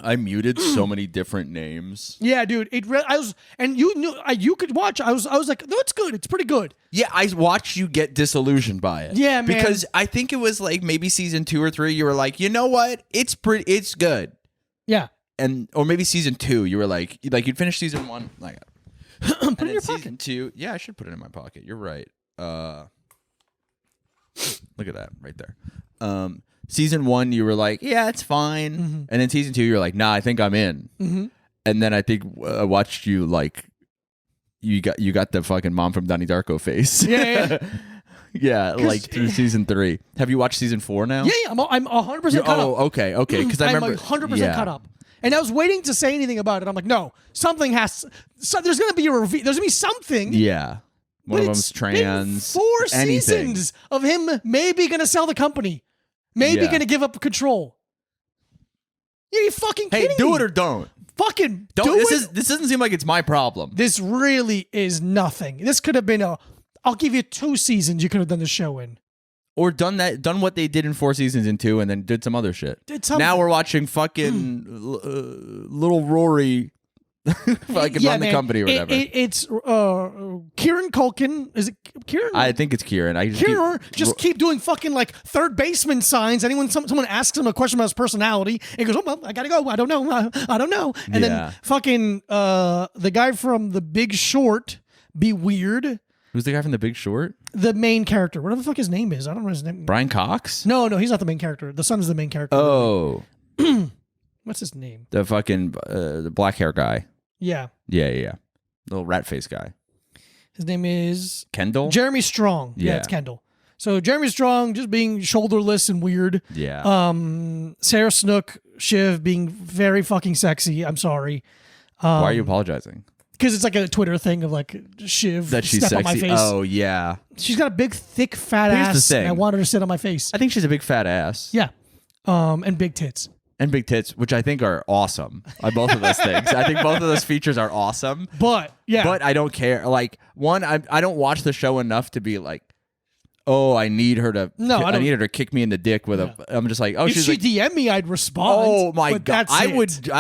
I muted so many different names. Yeah, dude. You knew you could watch. I was like, no, it's good. It's pretty good. Yeah, I watched you get disillusioned by it. Yeah, man. Because I think it was like maybe season 2 or 3. You were like, you know what? It's good. Yeah. Or maybe season 2. You were like you'd finish season 1. Like, put it in your season pocket. 2. Yeah, I should put it in my pocket. You're right. Look at that right there. Season 1, you were like, yeah, it's fine. Mm-hmm. And then season 2, you're like, nah, I think I'm in. Mm-hmm. And then I think I watched you like, you got the fucking mom from Donnie Darko face. Yeah. Yeah, like through season 3. Have you watched season 4 now? Yeah. I'm 100% cut up. Oh, okay. Because I remember. I'm 100% cut up. And I was waiting to say anything about it. I'm like, no, something has. So there's going to be a reveal. There's going to be something. Yeah. One but of them's trans. Been 4 anything. seasons of him maybe going to sell the company. Maybe going to give up control. Are you fucking kidding me? Hey, do it or don't. Fucking Don't. do This doesn't seem like it's my problem. This really is nothing. This could have been I'll give you 2 seasons you could have done the show in. Or done what they did in 4 seasons in 2 and then did some other shit. Now we're watching fucking little Rory run the company or whatever. It's Kieran Culkin. Is it Kieran? I think it's Kieran. Kieran keep doing fucking like third baseman signs. Someone asks him a question about his personality, and he goes, "Oh well, I gotta go. I don't know." And then fucking the guy from The Big Short be weird. Who's the guy from The Big Short? The main character, whatever the fuck his name is, I don't know his name. Brian Cox? No, he's not the main character. The son is the main character. Oh. What's his name? The fucking the black hair guy. Yeah. Yeah. Little rat face guy. His name is Kendall? Jeremy Strong. Yeah, it's Kendall. So Jeremy Strong just being shoulderless and weird. Yeah. Sarah Snook, Shiv being very fucking sexy. I'm sorry. Why are you apologizing? Because it's like a Twitter thing of like Shiv that she's step sexy. on my face. Oh yeah. She's got a big, thick, fat Here's the ass. thing. And I want her to sit on my face. I think she's a big fat ass. Yeah. And big tits. And big tits, which I think are awesome. Both of those things. I think both of those features are awesome. But I don't care. Like one, I don't watch the show enough to be like, oh, I need her to. No, I need her to kick me in the dick with a. I'm just like, oh, if she's she like, DM me, I'd respond. Oh my god, I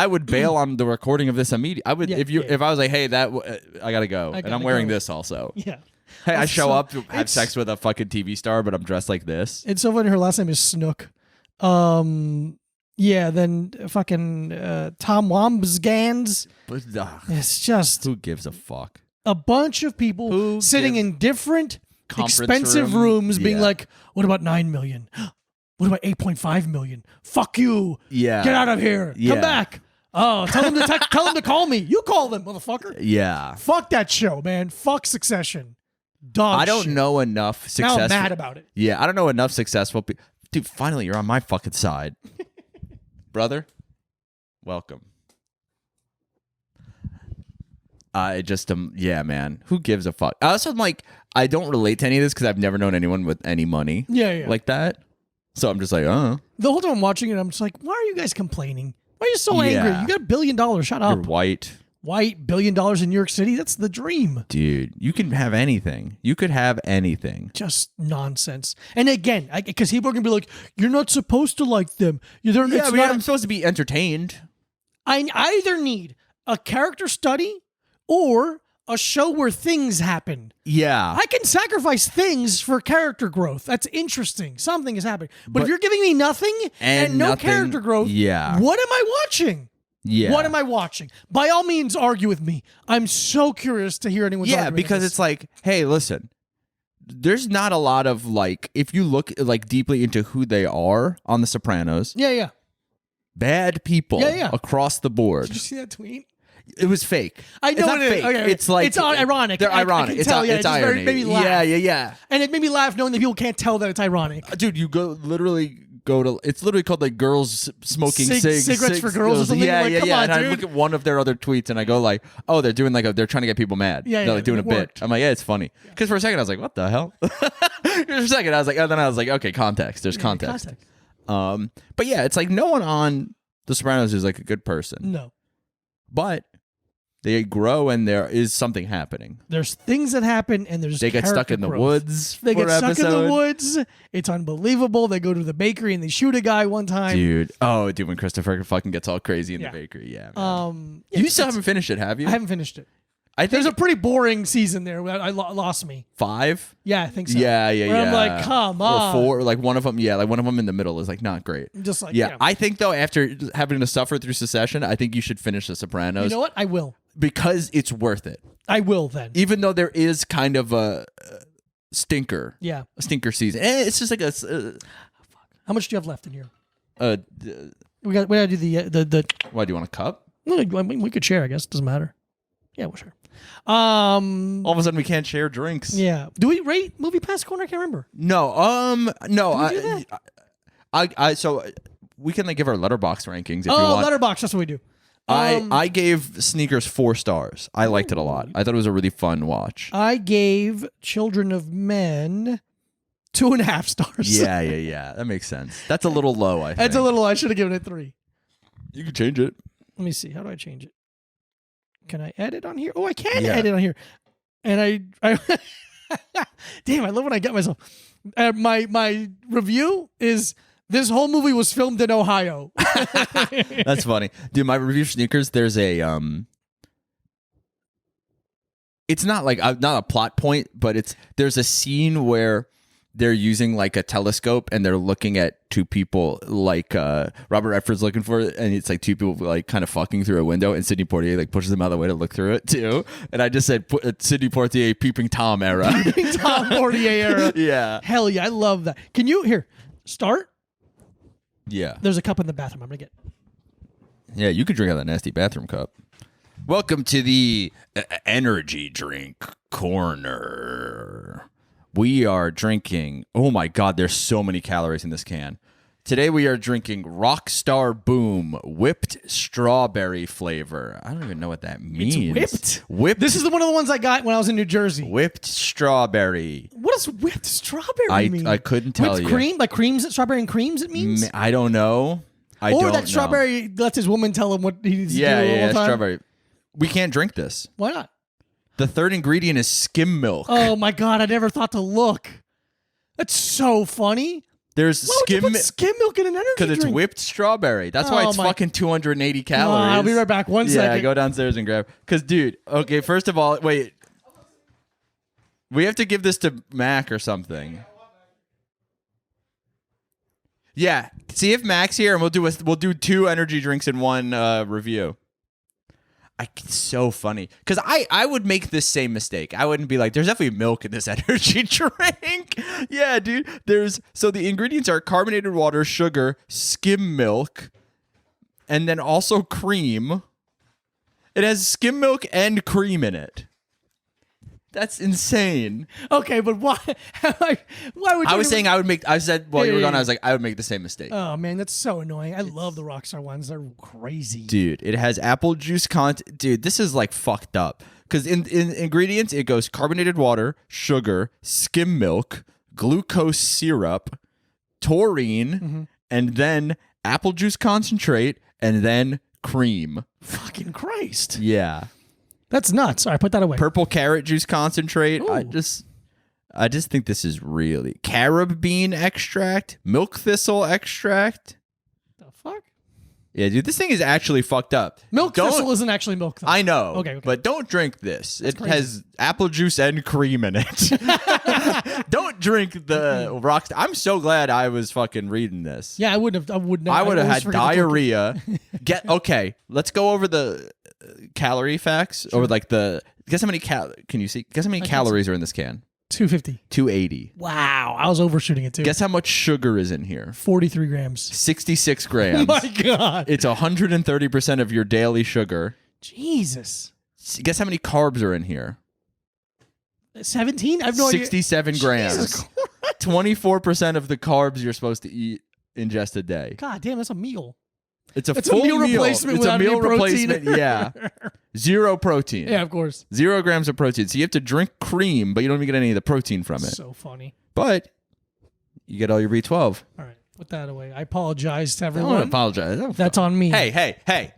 would bail on the recording of this immediately. I would if I was like, hey, I gotta go, and I'm wearing this also. Yeah. Hey, I show up to have sex with a fucking TV star, but I'm dressed like this. It's so funny. Her last name is Snook. Yeah, then fucking Tom Wambsgans. It's just who gives a fuck? A bunch of people sitting in different expensive rooms being like, what about 9 million? What about 8.5 million? Fuck you. Yeah. Get out of here. Yeah. Come back. Oh, tell them to call me. You call them, motherfucker. Yeah. Fuck that show, man. Fuck Succession. Dog I don't shit. know enough successful. Now I'm mad about it. Yeah, I don't know enough successful people. Dude, finally you're on my fucking side. Brother, welcome. I just yeah, man. Who gives a fuck? I also am like, I don't relate to any of this because I've never known anyone with any money. Like that. So I'm just like, The whole time I'm watching it, I'm just like, why are you guys complaining? Why are you so angry? You got $1 billion. Shut up. You're white. $1 billion in New York City. That's the dream. Dude, you can have anything. You could have anything. Just nonsense. And again, because people are going to be like, you're not supposed to like them. I'm supposed to be entertained. I either need a character study or a show where things happen. Yeah. I can sacrifice things for character growth. That's interesting. Something is happening. But if you're giving me nothing and no character growth, what am I watching? Yeah. What am I watching? By all means, argue with me. I'm so curious to hear anyone's argument. Yeah, because it's like, hey, listen, there's not a lot of like, if you look like deeply into who they are on The Sopranos. Yeah. Bad people across the board. Did you see that tweet? It was fake. I know it's it is. Okay. It's like it's ironic. They're ironic. It's irony. Made me laugh. Yeah. And it made me laugh knowing that people can't tell that it's ironic. Dude, you go to it's literally called like girls smoking cigarettes for girls or something. Yeah, like, come on, and dude. I look at one of their other tweets and I go like, oh, they're doing they're trying to get people mad. They're like doing a bit. I'm like, yeah, it's funny. Because for a second I was like, what the hell? For a second I was like, oh, then I was like, okay, context. There's context. But yeah, it's like no one on The Sopranos is like a good person. No. But they grow and there is something happening. There's things that happen and they get stuck in the woods. They get stuck in the woods. It's unbelievable. They go to the bakery and they shoot a guy one time. Dude, when Christopher fucking gets all crazy in the bakery. Yeah. Man. You still haven't finished it, have you? I haven't finished it. I think there's a pretty boring season there. I lost me. 5? Yeah, I think so. Yeah. I'm like, come on. Or 4, like one of them. Yeah, like one of them in the middle is like not great. Just like I think though after having to suffer through Succession, I think you should finish The Sopranos. You know what? I will. Because it's worth it. I will then. Even though there is kind of a stinker. Yeah. A stinker season. It's just like a. How much do you have left in here? We gotta do the. Why do you want a cup? We could share. I guess it doesn't matter. Yeah, we'll share. All of a sudden we can't share drinks. Yeah. Do we rate Moviepass Corner? I can't remember. No. No. Do we do that? So we can like give our letterbox rankings if you want. Letterbox. That's what we do. I gave Sneakers 4 stars. I liked it a lot. I thought it was a really fun watch. I gave Children of Men 2.5 stars. Yeah. That makes sense. That's a little low, I think. That's a little low. I should have given it 3. You can change it. Let me see. How do I change it? Can I edit on here? Oh, I can edit on here. And I damn, I love when I get myself. My review is... This whole movie was filmed in Ohio. That's funny. Dude, my review for Sneakers, there's a it's not like not a plot point, but there's a scene where they're using like a telescope and they're looking at two people like Robert Redford's looking for it, and it's like two people like kind of fucking through a window, and Sidney Poitier like pushes them out of the way to look through it too. And I just said Sidney Poitier peeping Tom era. Peeping Tom Poitier era. Yeah. Hell yeah, I love that. Can you here start? Yeah. There's a cup in the bathroom. I'm gonna get. Yeah, you could drink out of that nasty bathroom cup. Welcome to the energy drink corner. We are drinking, oh my God, there's so many calories in this can. Today we are drinking Rockstar Boom whipped strawberry flavor. I don't even know what that means. It's whipped? Whipped. This is one of the ones I got when I was in New Jersey. Whipped strawberry. What does whipped strawberry mean? I couldn't tell whipped you. Cream? Like creams, strawberry and creams it means? I don't know. I don't know. Strawberry lets his woman tell him what he needs to do all the time? Strawberry. We can't drink this. Why not? The third ingredient is skim milk. Oh my God, I never thought to look. That's so funny. There's Why would you put skim milk in an energy drink? Because it's whipped strawberry. That's why it's fucking 280 calories. I'll be right back. One second. Yeah, go downstairs and grab. Because, dude, okay, first of all, wait. We have to give this to Mac or something. Yeah, see if Mac's here, and we'll do 2 energy drinks in one review. It's so funny because I would make this same mistake. I wouldn't be like, there's definitely milk in this energy drink. Yeah, dude. So the ingredients are carbonated water, sugar, skim milk, and then also cream. It has skim milk and cream in it. That's insane. Okay, but why? Why would you? I was saying I would make. I said while you were gone, I was like, I would make the same mistake. Oh man, that's so annoying. I love the Rockstar ones. They're crazy, dude. It has apple juice content. Dude, this is like fucked up. Because in ingredients, it goes carbonated water, sugar, skim milk, glucose syrup, taurine, and then apple juice concentrate, and then cream. Fucking Christ. Yeah. That's nuts. All right, put that away. Purple carrot juice concentrate. Ooh. I just think this is really carob bean extract, milk thistle extract. The fuck? Yeah, dude, this thing is actually fucked up. Milk thistle isn't actually milk, though. I know. Okay. But don't drink this. That's crazy. Has apple juice and cream in it. Don't drink the Rockstar. I'm so glad I was fucking reading this. Yeah, I wouldn't have. I would have had diarrhea. Okay, let's go over the calorie facts. Sure. Or like guess how many can you see? Guess how many calories are in this can? 250. 280. Wow, I was overshooting it too. Guess how much sugar is in here? 43 grams. 66 grams. Oh my God. It's 130% of your daily sugar. Jesus. Guess how many carbs are in here? 17? I have no idea. 67 grams. 24% of the carbs you're supposed to eat ingest a day. God damn, that's a meal. It's a full meal replacement. It's a meal replacement. Yeah. 0 protein. Yeah, of course. 0 grams of protein. So you have to drink cream, but you don't even get any of the protein from it. So funny. But you get all your B12. All right. Put that away. I apologize to everyone. I don't apologize. That's on me. Hey.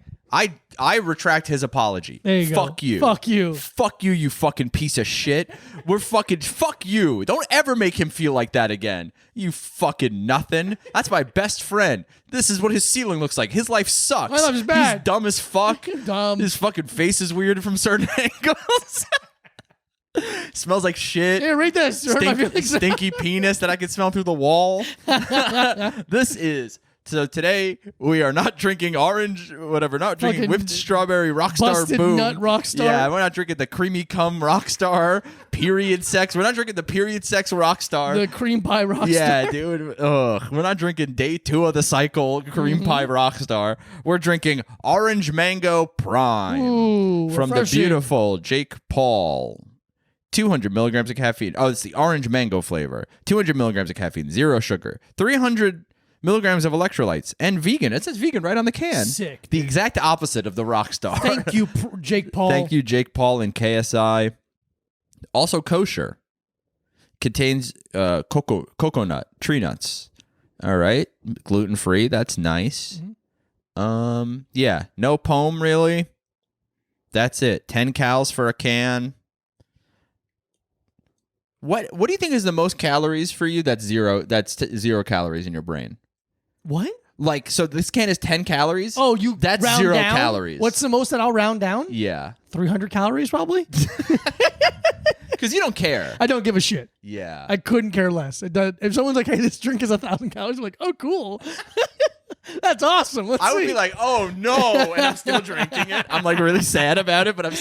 I retract his apology. There you go. Fuck you. Fuck you. Fuck you, you fucking piece of shit. Fuck you. Don't ever make him feel like that again. You fucking nothing. That's my best friend. This is what his ceiling looks like. His life sucks. My life is bad. He's dumb as fuck. Dumb. His fucking face is weird from certain angles. Smells like shit. Here, read this. Stinky penis that I can smell through the wall. So today we are not drinking not drinking whipped strawberry Rockstar busted Boom. Nut Rockstar. Yeah, we're not drinking the creamy cum Rockstar period sex. We're not drinking the period sex Rockstar. The cream pie Rockstar. Yeah, dude. Ugh. We're not drinking day 2 of the cycle cream pie Rockstar. We're drinking Orange Mango Prime. Ooh, from refreshing. the beautiful Jake Paul. 200 milligrams of caffeine. Oh, it's the orange mango flavor. 200 milligrams of caffeine, 0 sugar. 300 milligrams of electrolytes, and vegan. It says vegan right on the can. Sick. The exact opposite of the Rockstar. Thank you, Jake Paul. Thank you, Jake Paul and KSI. Also kosher. Contains coconut, tree nuts. All right. Gluten-free. That's nice. Yeah. No poem, really. That's it. 10 cals for a can. What do you think is the most calories for you? That's 0 calories in your brain. What? Like, so this can is 10 calories? Oh, that's round 0 down? calories. What's the most that I'll round down? Yeah. 300 calories, probably. Because you don't care. I don't give a shit. Yeah. I couldn't care less. If someone's like, hey, this drink is 1,000 calories, I'm like, oh, cool. That's awesome. I would be like, oh no, and I'm still drinking it. I'm like really sad about it, but I'm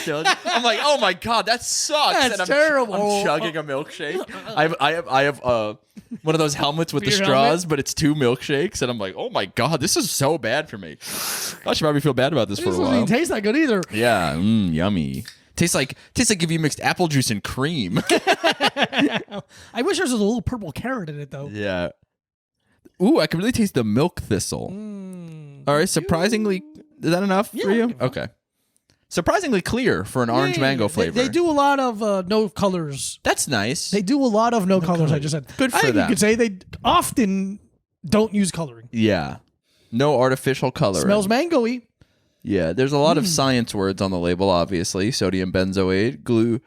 like, oh my god, that sucks. That's and terrible. I'm chugging a milkshake. I have one of those helmets with the Beer straws, helmet? but it's 2 milkshakes, and I'm like, oh my god, this is so bad for me. I should probably feel bad about this for a doesn't while. even taste that good either. Yeah, yummy. Tastes like if you mixed apple juice and cream. I wish there was a little purple carrot in it though. Yeah. Ooh, I can really taste the milk thistle. All right, surprisingly, is that enough for you? Okay. Surprisingly clear for an orange mango flavor. They do a lot of no colors. That's nice. They do a lot of no colors. I just said. Good for I think them. you could say they often don't use coloring. Yeah. No artificial coloring. Smells mango-y. Yeah, there's a lot of science words on the label, obviously. Sodium benzoate,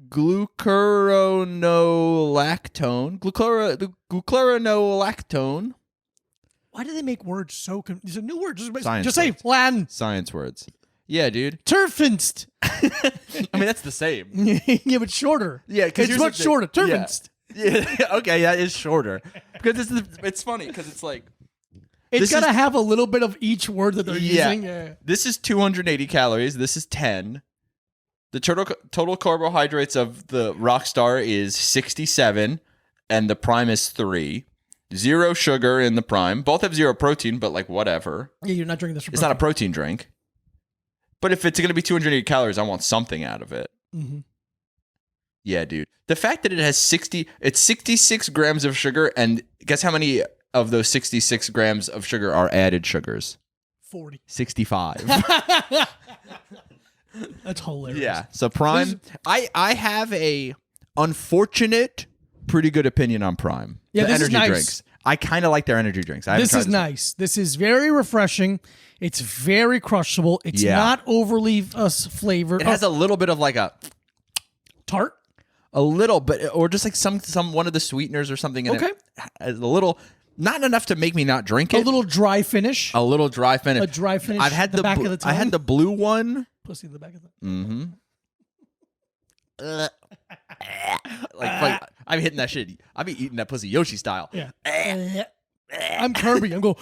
glucuronolactone. Why do they make words so? These are new words. Science Just say words. flan. Science words. Yeah, dude. Turfinst. I mean, that's the same. Yeah, but shorter. Yeah, because it's much shorter. Turfinst. Yeah. Okay, yeah, it's shorter. Because it's funny, because it's like... It's got to have a little bit of each word that they're using. Yeah. This is 280 calories. This is 10. The total carbohydrates of the Rockstar is 67, and the Prime is 3. 0 sugar in the Prime. Both have 0 protein, but like whatever. Yeah, you're not drinking this for It's not a protein drink. But if it's going to be 280 calories, I want something out of it. Mm-hmm. Yeah, dude. The fact that it has 66 grams of sugar, and guess how many of those 66 grams of sugar are added sugars? 40. 65. That's hilarious. Yeah. So Prime, I have a unfortunate, pretty good opinion on Prime. Yeah, the this is energy nice. drinks. I kind of like their energy drinks. This is nice. This is very refreshing. It's very crushable. It's not overly flavored. It has a little bit of like a tart. A little, but or just like some one of the sweeteners or something in it. A little. Not enough to make me not drink it. A little dry finish. A little dry finish. A dry finish. I've had the back of the tongue. I had the blue one. Pussy in the back of the. Mm-hmm. like I'm hitting that shit. I be eating that pussy Yoshi style. Yeah. I'm Kirby. I'm going.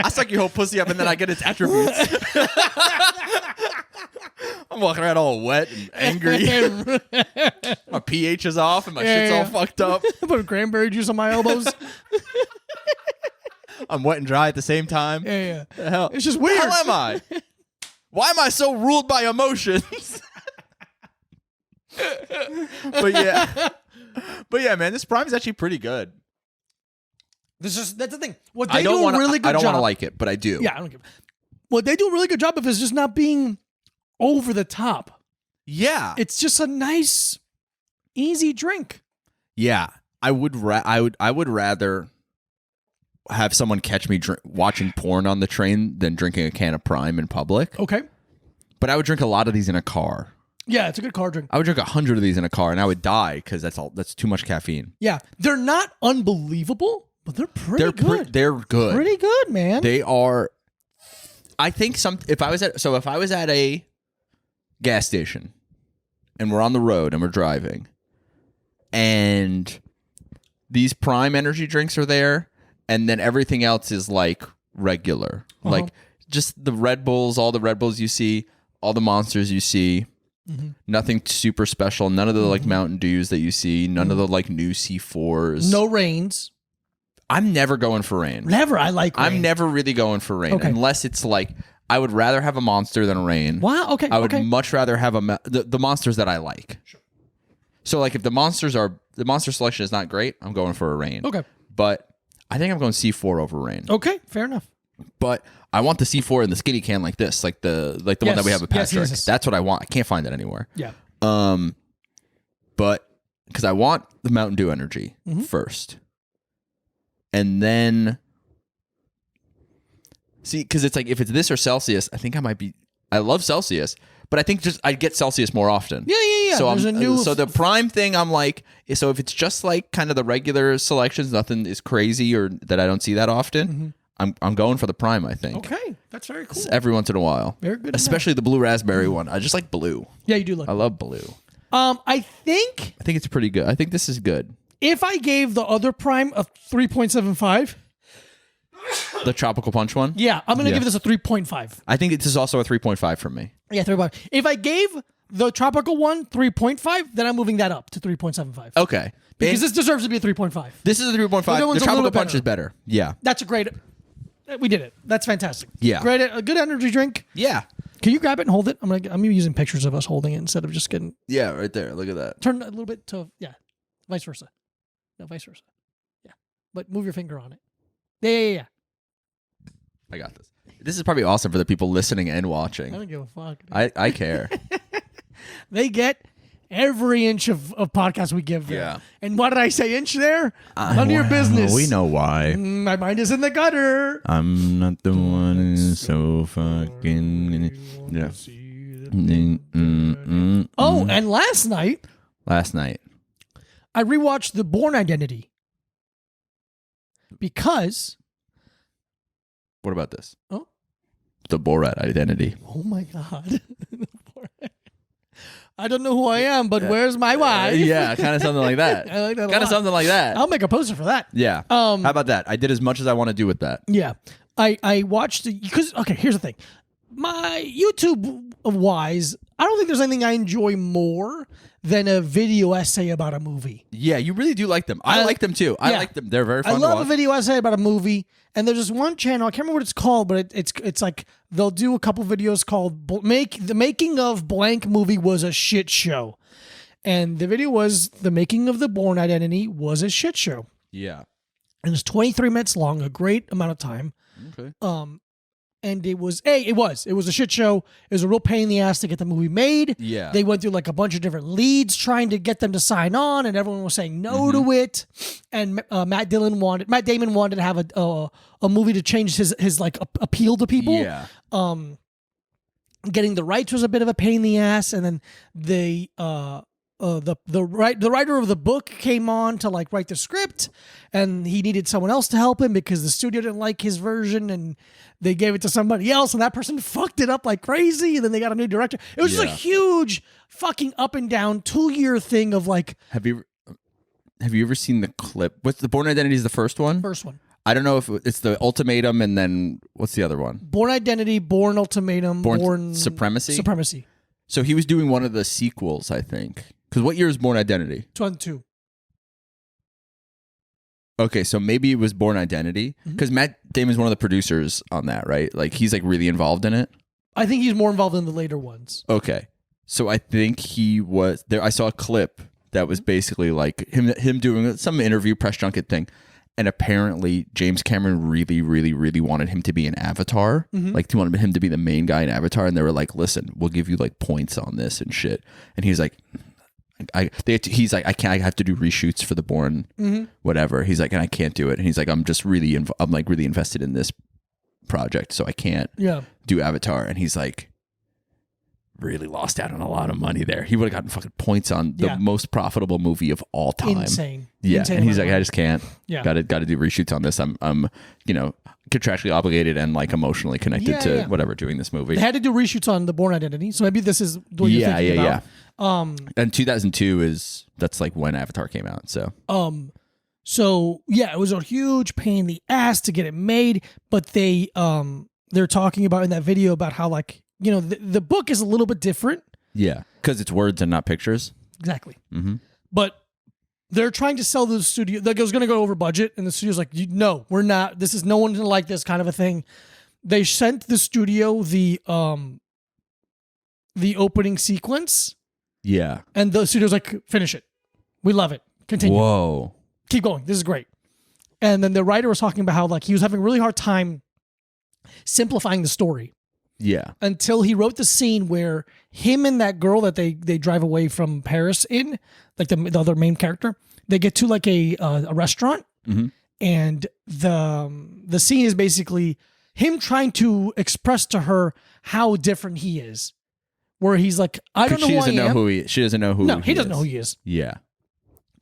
I suck your whole pussy up and then I get its attributes. I'm walking around all wet and angry. My pH is off and my shit's all fucked up. Put cranberry juice on my elbows. I'm wet and dry at the same time. Yeah. The hell? It's just weird. How am I? Why am I so ruled by emotions? But yeah, man, this Prime is actually pretty good. That's the thing. What they do a really good job. I don't want to like it, but I do. Yeah, I don't give. What they do a really good job of is just not being over the top. Yeah, it's just a nice, easy drink. Yeah, I would rather have someone catch me watching porn on the train than drinking a can of Prime in public. Okay, but I would drink a lot of these in a car. Yeah, it's a good car drink. I would drink 100 of these in a car, and I would die because that's too much caffeine. Yeah, they're not unbelievable, but they're pretty good. They're good. Pretty good, man. They are. I think if I was at a gas station and we're on the road and we're driving and these Prime energy drinks are there and then everything else is like regular, like just the Red Bulls, all the Red Bulls you see, all the Monsters you see. Mm-hmm. Nothing super special. None of the like Mountain Dews that you see. None of the like new C4s. No Reigns. I'm never going for Reign. Never. I like Reign. I'm never really going for Reign unless it's like I would rather have a Monster than a Reign. Wow. Okay. I would much rather have the Monsters that I like. Sure. So like if the Monster selection is not great, I'm going for a Reign. Okay. But I think I'm going C4 over Reign. Okay. Fair enough. But I want the C4 in the skinny can like this, like the one that we have at Patrick. Yes. That's what I want. I can't find it anywhere. Yeah. But because I want the Mountain Dew energy first, and then see, because it's like if it's this or Celsius, I think I might be. I love Celsius, but I think just I'd get Celsius more often. Yeah. So so the Prime thing, I'm like, so if it's just like kind of the regular selections, nothing is crazy or that I don't see that often. I'm going for the Prime, I think. Okay, that's very cool. Every once in a while. Very good. Especially the blue raspberry one. I just like blue. Yeah, you do look. I love blue. I think it's pretty good. I think this is good. if I gave the other Prime a 3.75, the Tropical Punch one? yeah, I'm going to give this a 3.5. I think this is also a 3.5 from me. Yeah, 3.5. If I gave the Tropical one 3.5, then I'm moving that up to 3.75. Okay. Because this deserves to be a 3.5. This is a 3.5. The Tropical Punch is better. Yeah. That's a great... We did it. That's fantastic. Yeah. Great. A good energy drink. Yeah. Can you grab it and hold it? I'm using pictures of us holding it instead of just getting... Yeah, right there. Look at that. Turn a little bit to... Yeah. Vice versa. No, vice versa. Yeah. But move your finger on it. Yeah. I got this. This is probably awesome for the people listening and watching. I don't give a fuck. I care. They get every inch of podcast we give them. Yeah. And what did I say, inch there? None of your business. We know why. My mind is in the gutter. I'm not the one who's so fucking... Yeah. Oh, and last night, I rewatched The Bourne Identity. Because... What about this? Oh. The Borat Identity. Oh my God. I don't know who I am, but where's my wife? Yeah, kind of something like that. I like that Kind of something like that. I'll make a poster for that. Yeah. How about that? I did as much as I want to do with that. Yeah. I watched it because, okay, here's the thing. My YouTube wise, I don't think there's anything I enjoy more than a video essay about a movie. Yeah, you really do like them. I like them too. I like them. They're very fun I to love watch. a video essay about a movie. And there's this one channel, I can't remember what it's called, but it's like they'll do a couple videos called The Making of Blank Movie Was a Shit Show. And the video was The Making of the Bourne Identity Was a Shit Show. Yeah. And it's 23 minutes long, a great amount of time. Okay. And it was a shit show. It was a real pain in the ass to get the movie made. Yeah. They went through like a bunch of different leads trying to get them to sign on, and everyone was saying no to it. And Matt Damon wanted to have a movie to change his like appeal to people. Yeah. Getting the rights was a bit of a pain in the ass, and then the writer of the book came on to like write the script, and he needed someone else to help him because the studio didn't like his version, and they gave it to somebody else, and that person fucked it up like crazy, and then they got a new director. It was just a huge fucking up and down 2-year thing of like. Have you ever seen the clip? What's the Bourne Identity is the first one? First one. I don't know if it's the Ultimatum, and then what's the other one? Bourne Identity, Bourne Ultimatum, Bourne Supremacy. Supremacy. So he was doing one of the sequels, I think. Because what year is Bourne Identity? 2002. Okay, so maybe it was Bourne Identity. Because Matt Damon's one of the producers on that, right? Like he's like really involved in it. I think he's more involved in the later ones. Okay, so I think he was there. I saw a clip that was basically like him doing some interview press junket thing, and apparently James Cameron really, really, really wanted him to be an Avatar. Like he wanted him to be the main guy in Avatar, and they were like, "Listen, we'll give you like points on this and shit." And he's like. He's like, I can't. I have to do reshoots for the Bourne, whatever. He's like, and I can't do it. And he's like, I'm just really, I'm like really invested in this project, so I can't do Avatar. And he's like, really lost out on a lot of money there. He would have gotten fucking points on the most profitable movie of all time. Insane. Yeah, Insane and he's amount like, of I just can't. Yeah, got to do reshoots on this. I'm contractually obligated and like emotionally connected to whatever doing this movie. They had to do reshoots on the Bourne Identity, so maybe this is what you're thinking about. And 2002 that's like when Avatar came out. So it was a huge pain in the ass to get it made, but they're talking about in that video about how like the book is a little bit different. Yeah, because it's words and not pictures. Exactly. But they're trying to sell the studio. Like it was going to go over budget, and the studio's like, no, we're not. This is no one's going to like this kind of a thing. They sent the studio the opening sequence. Yeah. And the studio's like, finish it. We love it. Continue. Whoa. Keep going. This is great. And then the writer was talking about how like he was having a really hard time simplifying the story. Yeah. Until he wrote the scene where him and that girl that they drive away from Paris in, like the other main character, they get to like a restaurant, and the scene is basically him trying to express to her how different he is. Where he's like, I don't know who I am. She doesn't know who. No, he doesn't know who he is. Yeah.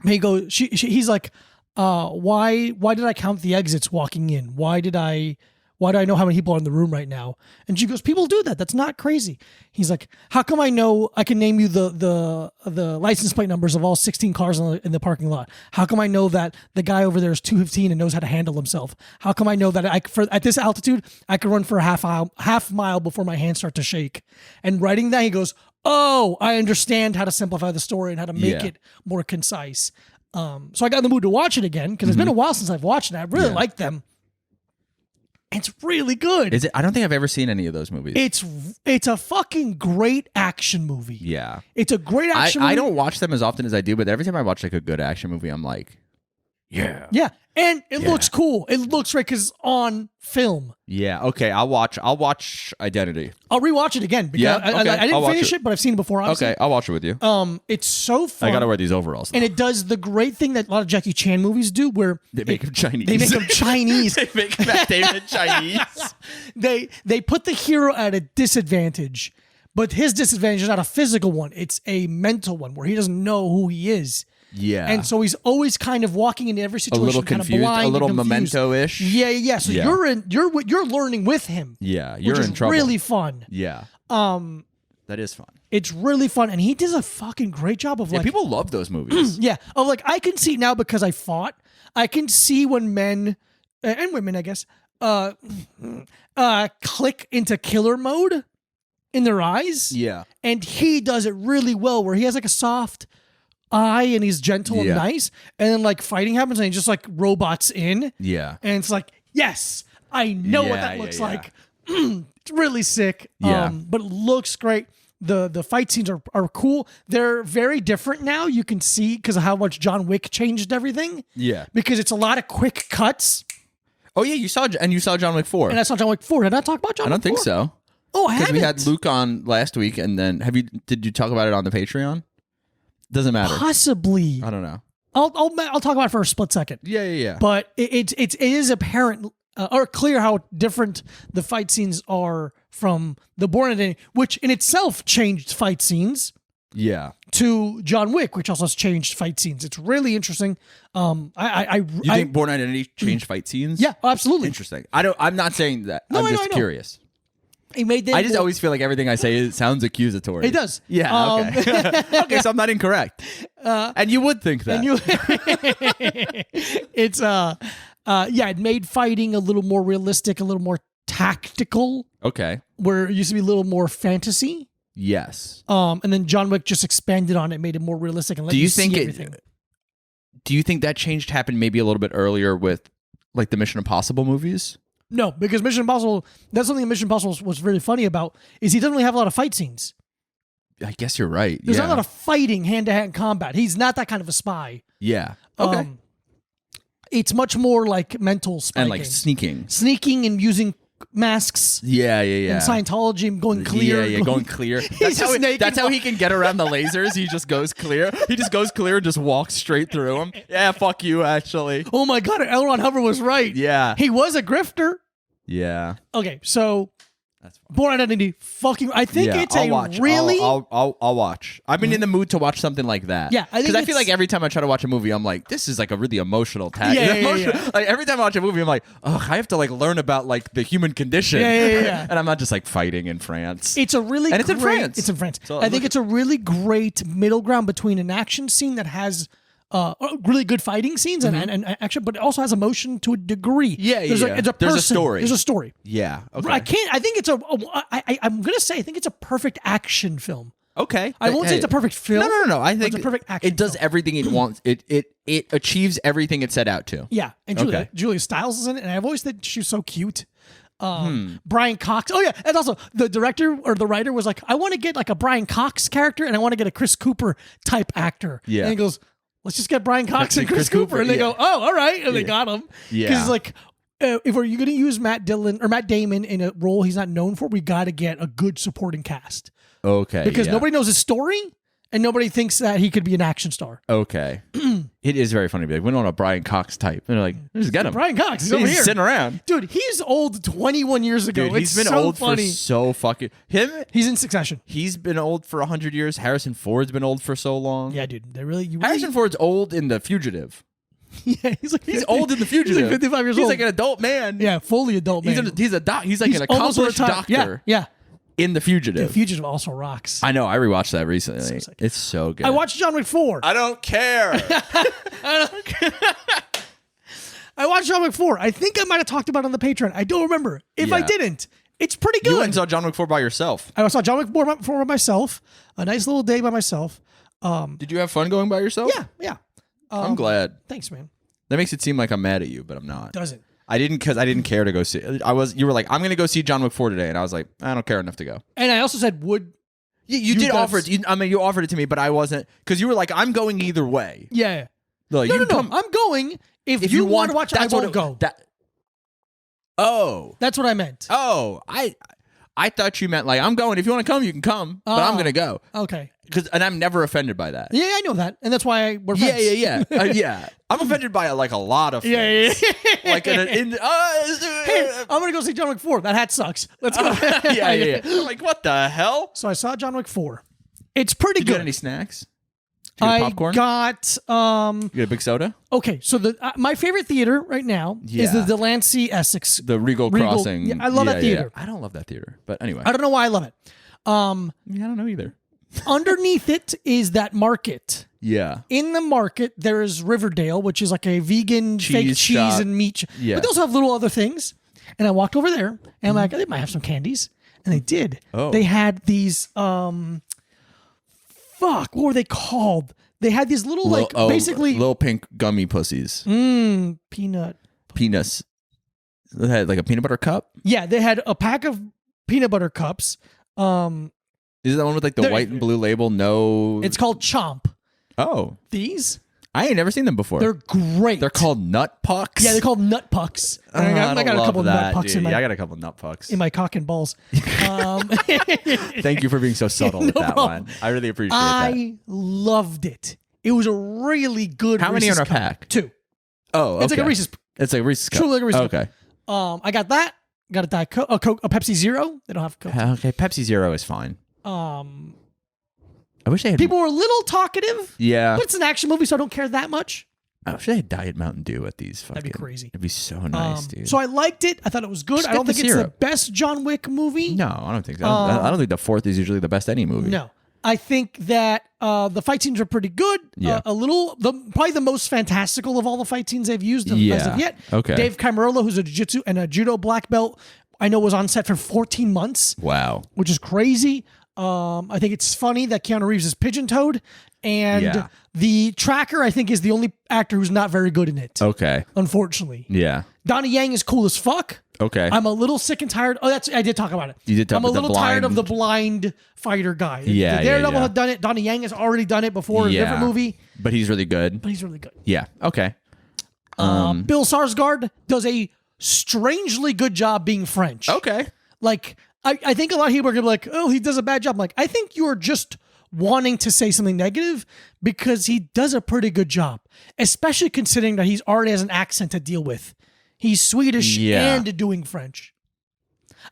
He goes. He's like, why did I count the exits walking in? Why do I know how many people are in the room right now? And she goes, people do that. That's not crazy. He's like, how come I know I can name you the license plate numbers of all 16 cars in the parking lot? How come I know that the guy over there is 215 and knows how to handle himself? How come I know that at this altitude, I can run for a half mile before my hands start to shake? And writing that, he goes, oh, I understand how to simplify the story and how to make it more concise. So I got in the mood to watch it again because it's been a while since I've watched it. I really like them. It's really good. Is it? I don't think I've ever seen any of those movies. It's a fucking great action movie. Yeah. It's a great action movie. I don't watch them as often as I do, but every time I watch like a good action movie, I'm like, yeah. Yeah. And it looks cool. It looks right because it's on film. Yeah. Okay. I'll watch Identity. I'll rewatch it again because I didn't finish it, but I've seen it before. Obviously. Okay. I'll watch it with you. It's so fun. I gotta wear these overalls now. And it does the great thing that a lot of Jackie Chan movies do, where they make him Chinese. They make him Chinese. They make Matt Damon Chinese. They put the hero at a disadvantage, but his disadvantage is not a physical one; it's a mental one, where he doesn't know who he is. Yeah. And so he's always kind of walking into every situation, a little kind confused, of blind, a little and confused. Memento-ish. Yeah. So you're learning with him. Yeah, you're which in is trouble. Really fun. Yeah. That is fun. It's really fun, and he does a fucking great job of like. People love those movies. Yeah, of like I can see now because I fought. I can see when men and women, I guess, click into killer mode in their eyes. Yeah. And he does it really well, where he has like a soft eye and he's gentle and nice, and then like fighting happens and he just like robots in. Yeah. And it's like, yes, I know what that looks like. It's really sick. Yeah. But it looks great. The fight scenes are cool. They're very different now. You can see because of how much John Wick changed everything. Yeah. Because it's a lot of quick cuts. Oh yeah, you saw John Wick 4. And I saw John Wick 4. Did I talk about John Wick 4? I don't think so. Oh, I haven't. Because we had Luke on last week, and then did you talk about it on the Patreon? Doesn't matter. Possibly. I don't know. I'll talk about it for a split second. Yeah. But it is apparent or clear how different the fight scenes are from the Bourne Identity, which in itself changed fight scenes. Yeah. To John Wick, which also has changed fight scenes. It's really interesting. You think Bourne Identity changed fight scenes? Yeah, absolutely. Interesting. I'm not saying that. No, I'm just curious. I just always feel like everything I say sounds accusatory. It does. Yeah. Okay. Okay, so I'm not incorrect. And you would think that. It made fighting a little more realistic, a little more tactical. Okay. Where it used to be a little more fantasy. Yes. And then John Wick just expanded on it, made it more realistic, and let you see everything. Do you think that change happened maybe a little bit earlier with like the Mission Impossible movies? No, because Mission Impossible, that's something that Mission Impossible was really funny about, is he doesn't really have a lot of fight scenes. I guess you're right. There's not a lot of fighting hand-to-hand combat. He's not that kind of a spy. Yeah. Okay. It's much more like mental spiking. And like sneaking. Sneaking and using masks. Yeah. And Scientology and going clear. Yeah, going clear. That's how he can get around the lasers. He just goes clear. He just goes clear and just walks straight through them. Yeah, fuck you, actually. Oh my God, L. Ron Hubbard was right. Yeah. He was a grifter. Yeah. Okay, so Bourne Identity, I think it's I'll watch. Really. I'll watch. I've been in the mood to watch something like that. Yeah, because I feel like every time I try to watch a movie, I'm like, this is like a really emotional tag. Yeah. Like every time I watch a movie, I'm like, oh, I have to like learn about like the human condition. Yeah. And I'm not just like fighting in France. It's a really it's in France. It's in France. So I think it's a really great middle ground between an action scene that has really good fighting scenes and action, but it also has emotion to a degree. Yeah. It's a person. There's a story. There's a story. Yeah. Okay. I'm gonna say I think it's a perfect action film. Okay. I won't say it's a perfect film. No. I think it's a perfect action. It does everything it wants. It achieves everything it set out to. Yeah. And Julia Stiles is in it, and I've always thought she's so cute. Brian Cox. Oh yeah, and also the director or the writer was like, I want to get like a Brian Cox character, and I want to get a Chris Cooper type actor. Yeah. And he goes, let's just get Brian Cox and Chris Cooper. And they go, oh, all right. And they got him. Yeah. Because like, if you're going to use Matt Damon in a role he's not known for, we got to get a good supporting cast. Okay. Because nobody knows his story and nobody thinks that he could be an action star. Okay. It is very funny to be like, we don't want a Brian Cox type. And they're like, just get him. Brian Cox, he's over here. Sitting around. Dude, he's old 21 years ago. Dude, he's been so old funny. For so fucking... He's in Succession. He's been old for 100 years. Harrison Ford's been old for so long. Yeah, dude. Harrison Ford's old in The Fugitive. Yeah, he's old in the future. He's like 55 years old. He's like an adult man. Yeah, fully adult man. He's like an accomplished doctor. Yeah. In The Fugitive. The Fugitive also rocks. I know. I rewatched that recently. It's so good. I watched John Wick 4. I don't care. I watched John Wick 4. I think I might have talked about it on the Patreon. I don't remember. If I didn't, it's pretty good. You went and saw John Wick 4 by yourself. I saw John Wick 4 by myself. A nice little day by myself. Did you have fun going by yourself? Yeah. I'm glad. Thanks, man. That makes it seem like I'm mad at you, but I'm not. Doesn't. I didn't care to go see. You were like, I'm going to go see John Wick 4 today, and I was like, I don't care enough to go. And I also said, you did offer it. You offered it to me, but I wasn't, because you were like, I'm going either way. Yeah. Like, no. I'm going. If you want to watch it, I won't go. That's what I meant. Oh, I thought you meant like, I'm going. If you want to come, you can come, but I'm going to go. Okay. And I'm never offended by that. Yeah, I know that, and that's why we're friends. Yeah. I'm offended by like a lot of things. Yeah. Like hey, I'm gonna go see John Wick 4. That hat sucks. Let's go. Yeah. I'm like, what the hell? So I saw John Wick 4. It's pretty Did good. You got any snacks? Did you get popcorn? Got You get a big soda? Okay, so my favorite theater right now is the Delancey Essex. The Regal Crossing. Yeah, I love that theater. I don't love that theater, but anyway. I don't know why I love it. I don't know either. Underneath it is that market. Yeah. In the market, there is Riverdale, which is like a vegan fake cheese and meat. Yeah. But they also have little other things. And I walked over there, and I'm like, they might have some candies. And they did. Oh. They had these, what were they called? They had these little, basically... Little pink gummy pussies. Peanuts. They had like a peanut butter cup? Yeah, they had a pack of peanut butter cups. Is that one with like the white and blue label? No. It's called Chomp. Oh. These? I ain't never seen them before. They're great. They're called Nut Pucks? Yeah, they're called Nut Pucks. I got a couple Nut Pucks in my... Yeah, I got a couple Nut Pucks. In my cock and balls. Thank you for being so subtle with that one. I really appreciate that. I loved it. It was a really good How Reese's many in a cup. pack? 2. Oh, okay. It's like a Reese's. It's like a Reese's cup. Truly like a Reese's okay. cup. I got that. Got a Diet Coke, a Pepsi Zero. They don't have Coke. Okay, Pepsi Zero is fine. I wish they had... People were a little talkative. Yeah. But it's an action movie, so I don't care that much. I wish they had Diet Mountain Dew at these fucking... That'd be crazy. It'd be so nice, dude. So I liked it. I thought it was good. I don't think it's the best John Wick movie. No, I don't think so. I don't think the fourth is usually the best any movie. No. I think that the fight scenes are pretty good. Yeah. Probably the most fantastical of all the fight scenes they've used as of yet. Okay. Dave Camarolo, who's a jiu-jitsu and a judo black belt, I know was on set for 14 months. Wow. Which is crazy. I think it's funny that Keanu Reeves is pigeon-toed. And the tracker, I think, is the only actor who's not very good in it. Okay. Unfortunately. Yeah. Donnie Yang is cool as fuck. Okay. I'm a little sick and tired. Oh, I did talk about it. You did talk about I'm a little tired of the blind fighter guy. Yeah. Daredevil had done it. Donnie Yang has already done it before in a different movie. But he's really good. Yeah. Okay. Bill Skarsgård does a strangely good job being French. Okay. Like, I think a lot of people are going to be like, oh, he does a bad job. I'm like, I think you're just wanting to say something negative because he does a pretty good job, especially considering that he's already has an accent to deal with. He's Swedish and doing French.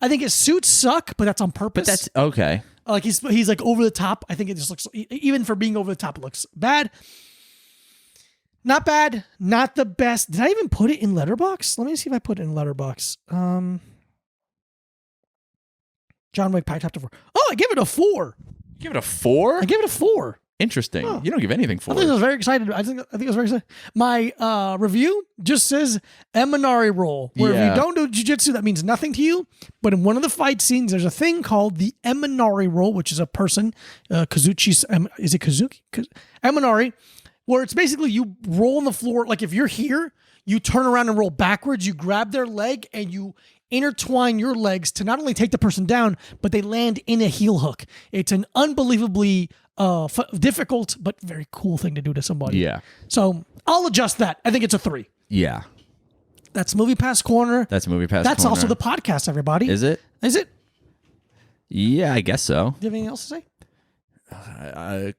I think his suits suck, but that's on purpose. But that's okay. Like he's like over the top. I think it just looks, even for being over the top, it looks bad. Not bad. Not the best. Did I even put it in Letterboxd? Let me see if I put it in Letterboxd. John Wick Pie Chapter 4. Oh, I gave it a 4. You give it a 4? I gave it a 4. Interesting. Oh. You don't give anything 4. I think I was very excited. I think I was very excited. My review just says Eminari roll, where if you don't do jiu-jitsu, that means nothing to you. But in one of the fight scenes, there's a thing called the Eminari roll, which is a person, Kazuchi's, is it Kazuki? Eminari, where it's basically you roll on the floor. Like if you're here, you turn around and roll backwards, you grab their leg and you intertwine your legs to not only take the person down, but they land in a heel hook. It's an unbelievably difficult but very cool thing to do to somebody. Yeah. So I'll adjust that. I think it's a 3. Yeah. That's Moviepass Corner. That's Moviepass That's Corner. also the podcast, everybody. Is it? Is it? Yeah, I guess so. Do you have anything else to say?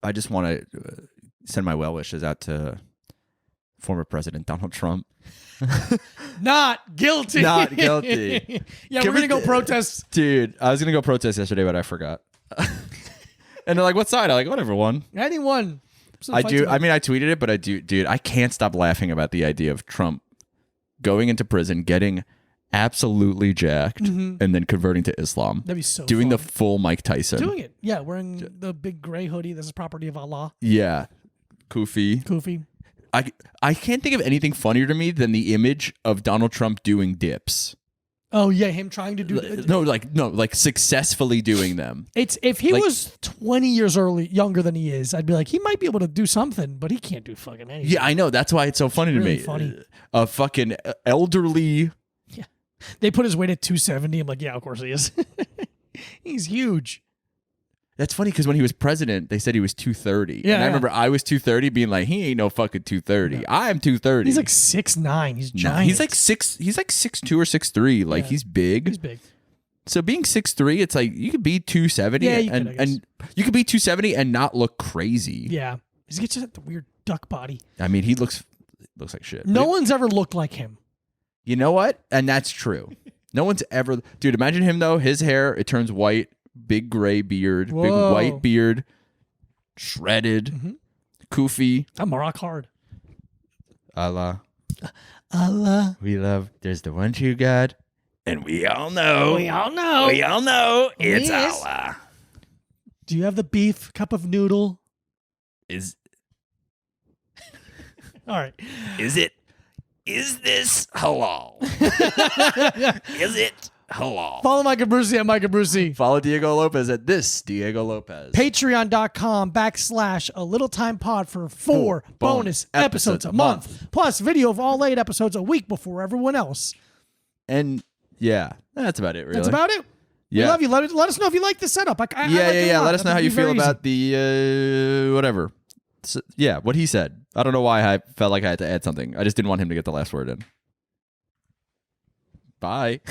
I just want to send my well wishes out to former President Donald Trump. Not guilty. Not guilty. Yeah, we're going to go protest. Dude, I was going to go protest yesterday, but I forgot. And they're like, what side? I'm like, whatever one. Anyone. I do. I mean, I tweeted it, but I do, dude. I can't stop laughing about the idea of Trump going into prison, getting absolutely jacked, and then converting to Islam. That'd be so doing fun. the full Mike Tyson. Doing it. Yeah, wearing the big gray hoodie. This is property of Allah. Yeah. Koofy. I can't think of anything funnier to me than the image of Donald Trump doing dips. Oh yeah, him trying to do like successfully doing them. It's if he was 20 years younger than he is, I'd be like, he might be able to do something, but he can't do fucking anything. Yeah, I know. That's why it's so funny to me. Funny. A fucking elderly. Yeah, they put his weight at 270. I'm like, yeah, of course he is. He's huge. That's funny because when he was president, they said he was 230. Yeah, and I remember I was 230 being like, he ain't no fucking 230. I'm 230. He's like 6'9". He's giant. He's like 6'2" or 6'3". Like he's big. He's big. So being 6'3", it's like you could be 270 and you could be 270 and not look crazy. Yeah. He's got the weird duck body. I mean, he looks like shit. No one's ever looked like him. You know what? And that's true. No one's ever. Dude, imagine him though. His hair, it turns white. Big gray beard, big white beard, shredded, koofy. I'm rock hard. Allah. We love. There's the one true God, and we all know. It's Allah. Do you have the beef cup of noodle? Is all right. Is this halal? Is it? Hello. Follow Micah Brucey at Micah Brucey. Follow Diego Lopez at this Diego Lopez. Patreon.com/a little time pod for 4 bonus episodes a month. Plus video of all 8 episodes a week before everyone else. And yeah, that's about it, really. That's about it. Yeah. We love you. Let us know if you like the setup. Yeah. Let us know how you feel about the whatever. So, yeah, what he said. I don't know why I felt like I had to add something. I just didn't want him to get the last word in. Bye.